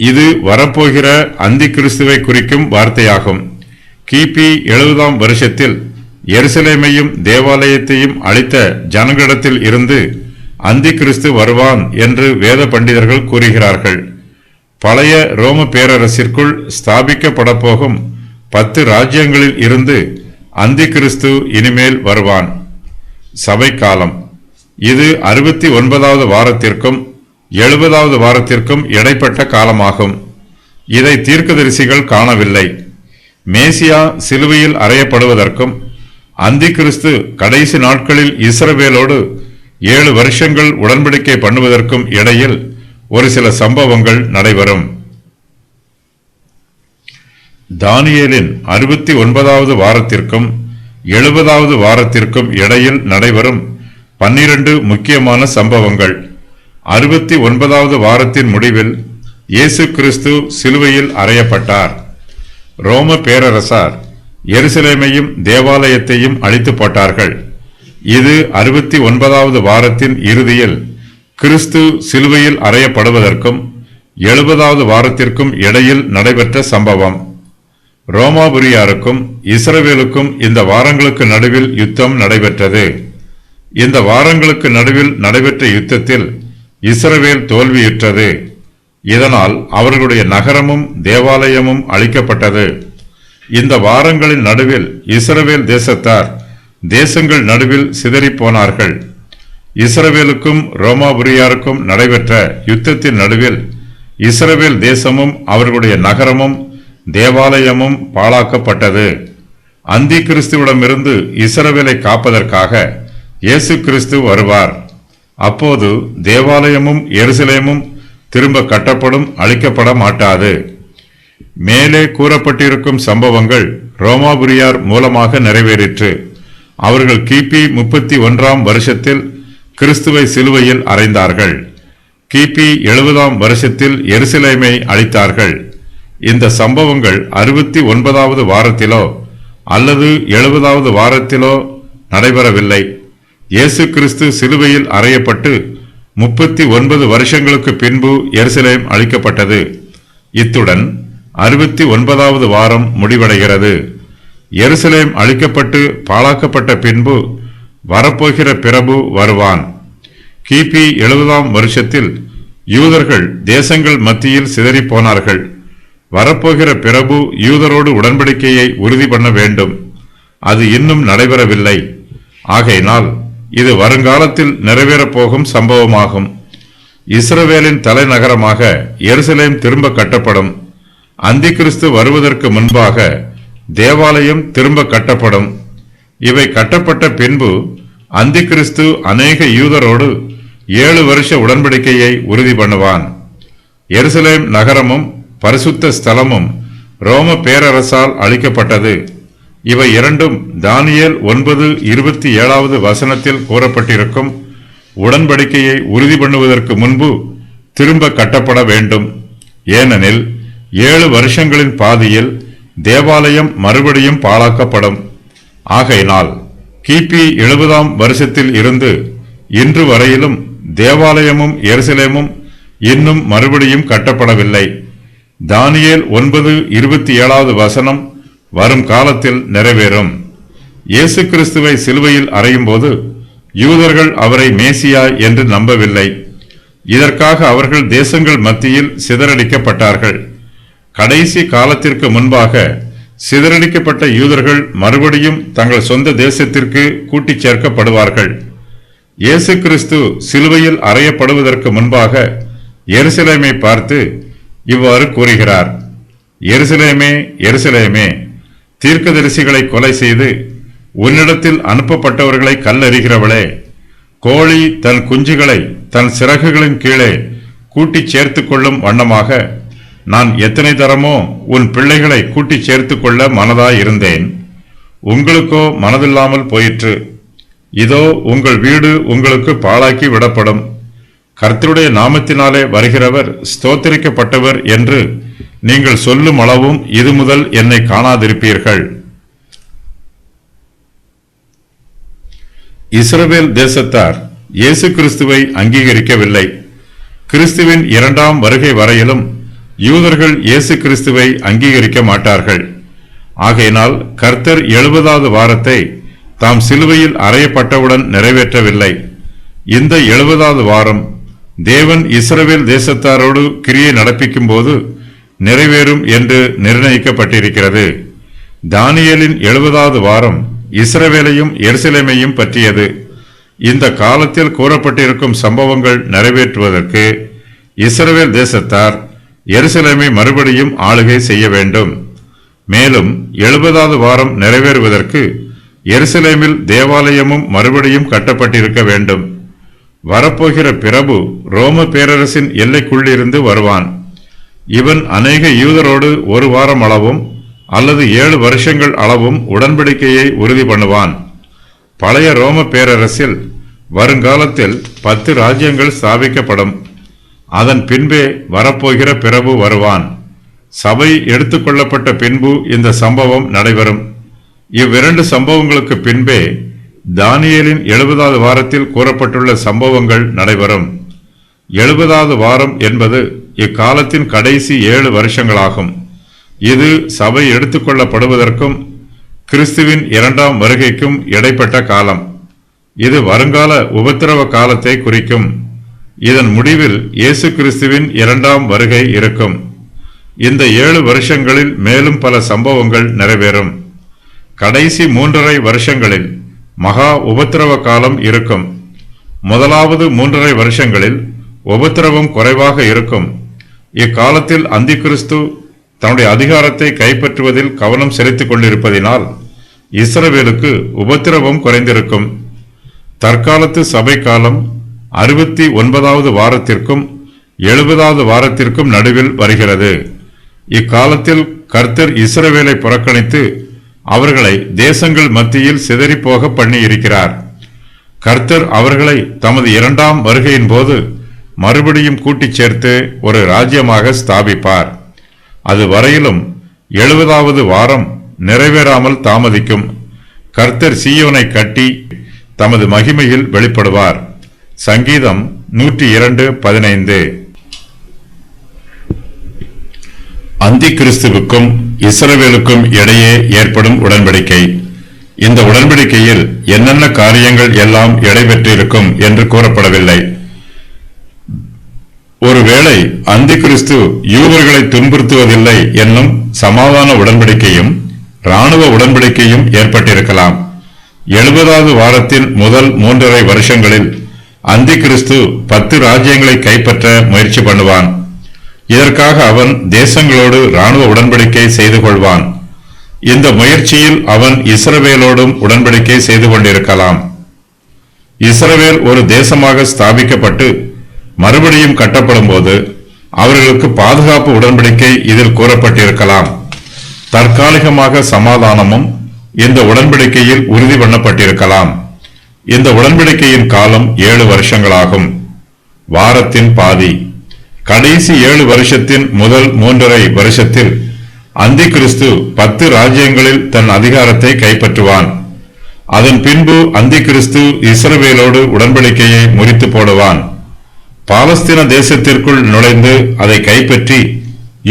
இது வரப்போகிற அந்தி கிறிஸ்துவை குறிக்கும் வார்த்தையாகும். கிபி 70ஆம் வருஷத்தில் எருசலேமையும் தேவாலயத்தையும் அழித்த ஜனங்களிடத்தில் இருந்து அந்தி கிறிஸ்து வருவான் என்று வேத பண்டிதர்கள் கூறுகிறார்கள். பழைய ரோம பேரரசிற்குள் ஸ்தாபிக்கப்பட போகும் 10 ராஜ்யங்களில் இருந்து அந்தி கிறிஸ்து இனிமேல் வருவான். சபை காலம் இது 69வது வாரத்திற்கும் 70வது வாரத்திற்கும் இடைப்பட்ட காலமாகும். இதை தீர்க்கதரிசிகள் காணவில்லை. மேசியா சிலுவையில் அறையப்படுவதற்கும் அந்தி கிறிஸ்து கடைசி நாட்களில் இஸ்ரவேலோடு 7 வருஷங்கள் உடன்படிக்கை பண்ணுவதற்கும் இடையில் ஒரு சில சம்பவங்கள் நடைபெறும். தானியேலின் 69வது வாரத்திற்கும் 70வது வாரத்திற்கும் இடையில் நடைபெறும் 12 முக்கியமான சம்பவங்கள். 69வது வாரத்தின் முடிவில் இயேசு கிறிஸ்து சிலுவையில் அறையப்பட்டார். ரோம பேரரசார் எருசலேமையும் தேவாலயத்தையும் அழித்து போட்டார்கள். இது 69வது வாரத்தின் இறுதியில் கிறிஸ்து சிலுவையில் அறையப்படுவதற்கும் 70வது வாரத்திற்கும் இடையில் நடைபெற்ற சம்பவம். ரோமாபுரியாருக்கும் இஸ்ரவேலுக்கும் இந்த வாரங்களுக்கு நடுவில் யுத்தம் நடைபெற்றது. இந்த வாரங்களுக்கு நடுவில் நடைபெற்ற யுத்தத்தில் இஸ்ரவேல் தோல்வியுற்றது. இதனால் அவர்களுடைய நகரமும் தேவாலயமும் அழிக்கப்பட்டது. இந்த வாரங்களின் நடுவில் இஸ்ரவேல் தேசத்தார் தேசங்கள் நடுவில் சிதறிப்போனார்கள். இஸ்ரவேலுக்கும் ரோமாபுரியாருக்கும் நடைபெற்ற யுத்தத்தின் நடுவில் இஸ்ரவேல் தேசமும் அவர்களுடைய நகரமும் தேவாலயமும் பாழாக்கப்பட்டது. அந்தி கிறிஸ்துவிடமிருந்து இஸ்ரவேலை காப்பதற்காக இயேசு கிறிஸ்து வருவார். அப்போது தேவாலயமும் எருசலேமும் திரும்ப கட்டப்படும், அழிக்கப்பட மாட்டாது. மேலே கூறப்பட்டிருக்கும் சம்பவங்கள் ரோமாபுரியார் மூலமாக நிறைவேறிற்று. அவர்கள் கிபி 31ஆம் வருஷத்தில் கிறிஸ்துவை சிலுவையில் அறைந்தார்கள். கிபி 70ஆம் வருஷத்தில் எருசலேமை அழித்தார்கள். இந்த சம்பவங்கள் 69வது வாரத்திலோ அல்லது 70வது வாரத்திலோ நடைபெறவில்லை. இயேசு கிறிஸ்து சிலுவையில் அறையப்பட்டு 39 வருஷங்களுக்கு பின்பு எருசலேம் அழிக்கப்பட்டது. இத்துடன் 69வது வாரம் முடிவடைகிறது. எருசலேம் அழிக்கப்பட்டு பாழாக்கப்பட்ட பின்பு வரப்போகிற பிரபு வருவான். கிபி 70ஆம் வருஷத்தில் யூதர்கள் தேசங்கள் மத்தியில் சிதறிப்போனார்கள். வரப்போகிற பிரபு யூதரோடு உடன்படிக்கையை உறுதி பண்ண வேண்டும். அது இன்னும் நடைபெறவில்லை. ஆகையினால் இது வருங்காலத்தில் நிறைவேறப்போகும் சம்பவமாகும். இஸ்ரவேலின் தலைநகரமாக எருசலேம் திரும்ப கட்டப்படும். அந்தி கிறிஸ்து வருவதற்கு முன்பாக தேவாலயம் திரும்ப கட்டப்படும். இவை கட்டப்பட்ட பின்பு அந்தி கிறிஸ்து அநேக யூதரோடு 7 வருஷ உடன்படிக்கையை உறுதி பண்ணுவான். எருசலேம் நகரமும் பரிசுத்த ஸ்தலமும் ரோம பேரரசால் அழிக்கப்பட்டது. இவை இரண்டும் தானியேல் 9:27வது வசனத்தில் கூறப்பட்டிருக்கும் உடன்படிக்கையை உறுதி பண்ணுவதற்கு முன்பு திரும்ப கட்டப்பட வேண்டும். ஏனெனில் 7 வருஷங்களின் பாதியில் தேவாலயம் மறுபடியும் பாழாக்கப்படும். ஆகையினால் கிபி 70ஆம் வருஷத்தில் இருந்து இன்று வரையிலும் தேவாலயமும் எருசலேமும் இன்னும் மறுபடியும் கட்டப்படவில்லை. தானியேல் 9:27வது வசனம் வரும் காலத்தில் நிறைவேறும். இயேசு கிறிஸ்துவை சிலுவையில் அறையும்போது யூதர்கள் அவரை மேசியா என்று நம்பவில்லை. இதற்காக அவர்கள் தேசங்கள் மத்தியில் சிதறடிக்கப்பட்டார்கள். கடைசி காலத்திற்கு முன்பாக சிதறடிக்கப்பட்ட யூதர்கள் மறுபடியும் தங்கள் சொந்த தேசத்திற்கு கூட்டிச் சேர்க்கப்படுவார்கள். இயேசு கிறிஸ்து சிலுவையில் அறையப்படுவதற்கு முன்பாக எருசலேமை பார்த்து இவ்வாறு கூறுகிறார்: எருசலேமே, எருசலேமே, தீர்க்கதரிசிகளை கொலை செய்து உன்னிடத்தில் அனுப்பப்பட்டவர்களை கல்லெறிகிறவளே, கோழி தன் குஞ்சுகளை தன் சிறகுகளின் கீழே கூட்டிச் சேர்த்து கொள்ளும் வண்ணமாக நான் எத்தனை தரமோ உன் பிள்ளைகளை கூட்டிச் சேர்த்து கொள்ள மனதாயிருந்தேன். உங்களுக்கோ மனதில்லாமல் போயிற்று. இதோ உங்கள் வீடு உங்களுக்கு பாழாக்கி விடப்படும். கர்த்தருடைய நாமத்தினாலே வருகிறவர் ஸ்தோத்திரிக்கப்பட்டவர் என்று நீங்கள் சொல்லும் அளவும் இது முதல் என்னை காணாதிருப்பீர்கள். இஸ்ரவேல் தேசத்தார் இயேசு கிறிஸ்துவை அங்கீகரிக்கவில்லை. கிறிஸ்துவின் 2ஆம் வருகை வரையிலும் யூதர்கள் இயேசு கிறிஸ்துவை அங்கீகரிக்க மாட்டார்கள். ஆகையினால் கர்த்தர் 70வது வாரத்தை தாம் சிலுவையில் அறையப்பட்டவுடன் நிறைவேற்றவில்லை. இந்த 70வது வாரம் தேவன் இஸ்ரவேல் தேசத்தாரோடு கிரியை நடப்பிக்கும் போது நிறைவேறும் என்று நிர்ணயிக்கப்பட்டிருக்கிறது. தானியேலின் 70வது வாரம் இஸ்ரவேலையும் எருசலேமையும் பற்றியது. இந்த காலத்தில் கூறப்பட்டிருக்கும் சம்பவங்கள் நிறைவேற்றுவதற்கு இஸ்ரவேல் தேசத்தார் எருசலேமை மறுபடியும் ஆளுகை செய்ய வேண்டும். மேலும் 70வது வாரம் நிறைவேறுவதற்கு எருசலேமில் தேவாலயமும் மறுபடியும் கட்டப்பட்டிருக்க வேண்டும். வரப்போகிற பிரபு ரோம பேரரசின் எல்லைக்குள்ளிருந்து வருவான். இவன் அநேக யூதரோடு 1 வாரம் அளவும் அல்லது 7 வருஷங்கள் அளவும் உடன்படிக்கையை உறுதி பண்ணுவான். பழைய ரோம பேரரசில் வருங்காலத்தில் 10 ராஜ்யங்கள் ஸ்தாபிக்கப்படும். அதன் பின்பே வரப்போகிற பிரபு வருவான். சபை எடுத்துக்கொள்ளப்பட்ட பின்பு இந்த சம்பவம் நடைபெறும். இவ்விரண்டு சம்பவங்களுக்கு பின்பே தானியேலின் 70வது வாரத்தில் கூறப்பட்டுள்ள சம்பவங்கள் நடைபெறும். 70வது வாரம் என்பது இக்காலத்தின் கடைசி 7 வருஷங்களாகும். இது சபை எடுத்துக்கொள்ளப்படுவதற்கும் கிறிஸ்துவின் 2ஆம் வருகைக்கும் இடைப்பட்ட காலம். இது வருங்கால உபத்திரவ காலத்தை குறிக்கும். இதன் முடிவில் இயேசு கிறிஸ்துவின் 2ஆம் வருகை இருக்கும். இந்த 7 வருஷங்களில் மேலும் பல சம்பவங்கள் நிறைவேறும். கடைசி 3½ வருஷங்களில் மகா உபத்திரவ காலம் இருக்கும். முதலாவது 3½ வருஷங்களில் உபத்திரவம் குறைவாக இருக்கும். இக்காலத்தில் அந்திகிறிஸ்து தன்னுடைய அதிகாரத்தை கைப்பற்றுவதில் கவனம் செலுத்திக் கொண்டிருப்பதினால் இஸ்ரவேலுக்கு உபத்திரவம் குறைந்திருக்கும். தற்காலத்து சபை காலம் 69வது வாரத்திற்கும் 70வது வாரத்திற்கும் நடுவில் வருகிறது. இக்காலத்தில் கர்த்தர் இஸ்ரவேலை புறக்கணித்து அவர்களை தேசங்கள் மத்தியில் சிதறிப்போக பண்ணி இருக்கிறார். கர்த்தர் அவர்களை தமது 2ஆம் வருகையின் போது மறுபடியும் கூட்டிச் சேர்த்து ஒரு ராஜ்யமாக ஸ்தாபிப்பார். அது வரையிலும் 70வது வாரம் நிறைவேறாமல் தாமதிக்கும். கர்த்தர் சீயோனை கட்டி தமது மகிமையில் வெளிப்படுவார். சங்கீதம் 102:15. அந்தி கிறிஸ்துவுக்கும் இஸ்ரவேலுக்கும் இடையே ஏற்படும் உடன்படிக்கை. இந்த உடன்படிக்கையில் என்னென்ன காரியங்கள் எல்லாம் இடைபெற்றிருக்கும் என்று கூறப்படவில்லை. ஒருவேளை அந்தி கிறிஸ்து யூதர்களை துன்புறுத்துவதில்லை என்னும் சமாதான உடன்படிக்கையும் இராணுவ உடன்படிக்கையும் ஏற்பட்டிருக்கலாம். 70வது வாரத்தின் முதல் 3½ வருஷங்களில் அந்தி கிறிஸ்து 10 ராஜ்யங்களை கைப்பற்ற முயற்சி பண்ணுவான். இதற்காக அவன் தேசங்களோடு இராணுவ உடன்படிக்கை செய்து கொள்வான். இந்த முயற்சியில் அவன் இஸ்ரவேலோடும் உடன்படிக்கை செய்து கொண்டிருக்கலாம். இஸ்ரவேல் ஒரு தேசமாக ஸ்தாபிக்கப்பட்டு மறுபடியும் கட்டப்படும் போது அவர்களுக்கு பாதுகாப்பு உடன்படிக்கை இதில் கூறப்பட்டிருக்கலாம். தற்காலிகமாக சமாதானமும் இந்த உடன்படிக்கையில் உறுதி பண்ணப்பட்டிருக்கலாம். இந்த உடன்படிக்கையின் காலம் 7 வருஷங்களாகும். வாரத்தின் பாதி. கடைசி 7 வருஷத்தின் முதல் 3½ வருஷத்தில் அந்தி கிறிஸ்து 10 ராஜ்யங்களில் தன் அதிகாரத்தை கைப்பற்றுவான். அதன் பின்பு அந்தி கிறிஸ்து இஸ்ரவேலோடு உடன்படிக்கையை முறித்து போடுவான். பாலஸ்தீன தேசத்திற்குள் நுழைந்து அதை கைப்பற்றி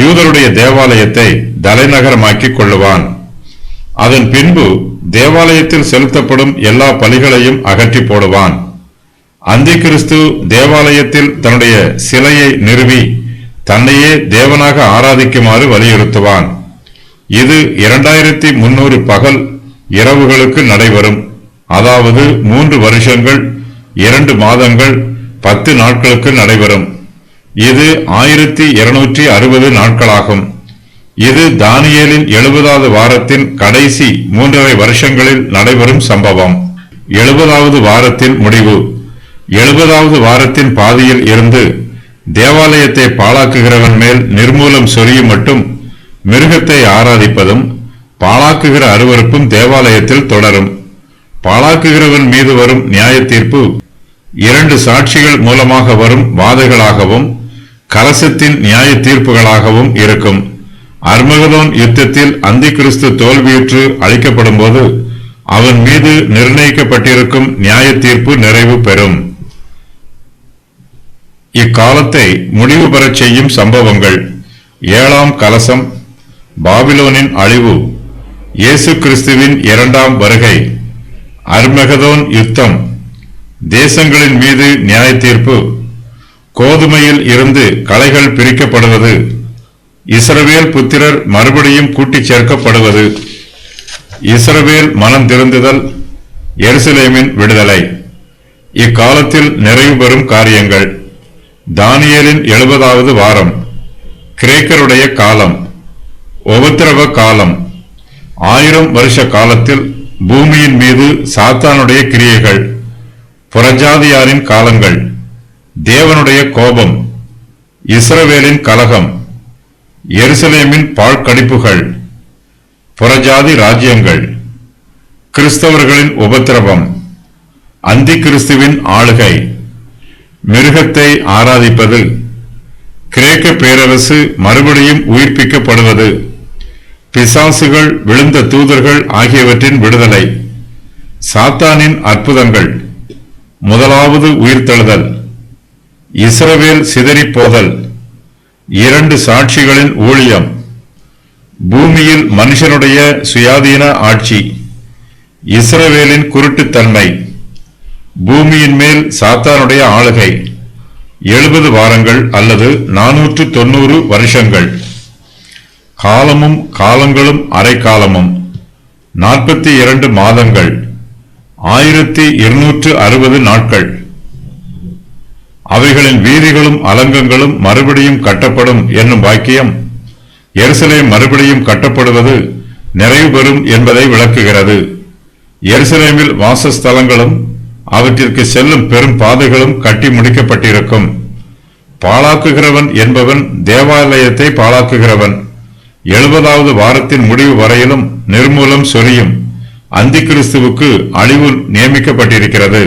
யூதருடைய தேவாலயத்தை தலைநகரமாக்கிக் கொள்ளுவான். அதன் பின்பு தேவாலயத்தில் செலுத்தப்படும் எல்லா பலிகளையும் அகற்றி போடுவான். அந்தி கிறிஸ்து தேவாலயத்தில் தன்னுடைய சிலையை நிறுவி தன்னையே தேவனாக ஆராதிக்குமாறு வலியுறுத்துவான். இது 2300 பகல் இரவுகளுக்கு நடைபெறும். அதாவது 3 வருஷங்கள் 2 மாதங்கள் 10 நாட்களுக்கு நடைபெறும். இது 1260 நாட்களாகும். இது தானியேலின் 70வது வாரத்தின் கடைசி 3½ வருஷங்களில் நடைபெறும் சம்பவம். 70வது வாரத்தின் முடிவு. 70வது வாரத்தின் பாதியில் இருந்து தேவாலயத்தை பாழாக்குகிறவன் மேல் நிர்மூலம் சொரியும் மட்டும் மிருகத்தை ஆராதிப்பதும் பாழாக்குகிற அருவருப்பும் தேவாலயத்தில் தொடரும். பாழாக்குகிறவன் மீது வரும் நியாய தீர்ப்பு 2 சாட்சிகள் மூலமாக வரும் வாதைகளாகவும் கலசத்தின் நியாய தீர்ப்புகளாகவும் இருக்கும். அர்மகதோன் யுத்தத்தில் அந்தி கிறிஸ்து தோல்வியுற்று அழிக்கப்படும் போது அவன் மீது நிர்ணயிக்கப்பட்டிருக்கும் நியாய தீர்ப்பு நிறைவு பெறும். இக்காலத்தை முடிவு பெறச் செய்யும் சம்பவங்கள்: 7ஆம் கலசம், பாபிலோனின் அழிவு, இயேசு கிறிஸ்துவின் 2ஆம் வருகை, அர்மகதோன் யுத்தம், தேசங்களின் மீது நியாய தீர்ப்பு, கோதுமையில் இருந்து களைகள் பிரிக்கப்படுவது, இஸ்ரவேல் புத்திரர் மறுபடியும் கூட்டிச் சேர்க்கப்படுவது, இஸ்ரவேல் மனம் திருந்துதல், எருசலேமின் விடுதலை. இக்காலத்தில் நிறைவு பெறும் காரியங்கள்: தானியேலின் 70வது வாரம், கிரேக்கருடைய காலம், உபத்திரவ காலம், 1000 வருஷ காலத்தில் பூமியின் மீது சாத்தானுடைய கிரியைகள், புறஜாதியாரின் காலங்கள், தேவனுடைய கோபம், இஸ்ரவேலின் கலகம், எருசலேமின் பாழ்கடிப்புகள், புறஜாதி ராஜ்யங்கள், கிறிஸ்தவர்களின் உபத்திரவம், அந்தி கிறிஸ்துவின் ஆளுகை, மிருகத்தை ஆராதிப்பது, கிரேக்க பேரரசு மறுபடியும் உயிர்ப்பிக்கப்படுவது, பிசாசுகள், விழுந்த தூதர்கள் ஆகியவற்றின் விடுதலை, சாத்தானின் அற்புதங்கள், முதலாவது உயிர்த்தெழுதல், இஸ்ரவேல் சிதறிப்போதல், 2 சாட்சிகளின் ஊழியம், பூமியில் மனுஷனுடைய சுயாதீன ஆட்சி, இஸ்ரவேலின் குருட்டுத்தன்மை, பூமியின் மேல் சாத்தானுடைய ஆளுகை, 70 வாரங்கள் அல்லது 490 வருஷங்கள், காலமும் காலங்களும் அரைக்காலமும், 42 மாதங்கள், 1260 நாட்கள். அவைகளின் வீதிகளும் அலங்கங்களும் மறுபடியும் கட்டப்படும் என்னும் வாக்கியம் எருசலேம் மறுபடியும் கட்டப்படுவது நிறைவு பெறும் என்பதை விளக்குகிறது. எருசலேமில் வாசஸ்தலங்களும் அவற்றிற்கு செல்லும் பெரும் பாதைகளும் கட்டி முடிக்கப்பட்டிருக்கும். பாழாக்குகிறவன் என்பவன் தேவாலயத்தை பாழாக்குகிறவன். 70வது வாரத்தின் முடிவு வரையிலும் நிர்மூலம் சொரியும். அந்தி கிறிஸ்துவுக்கு அழிவு நியமிக்கப்பட்டிருக்கிறது.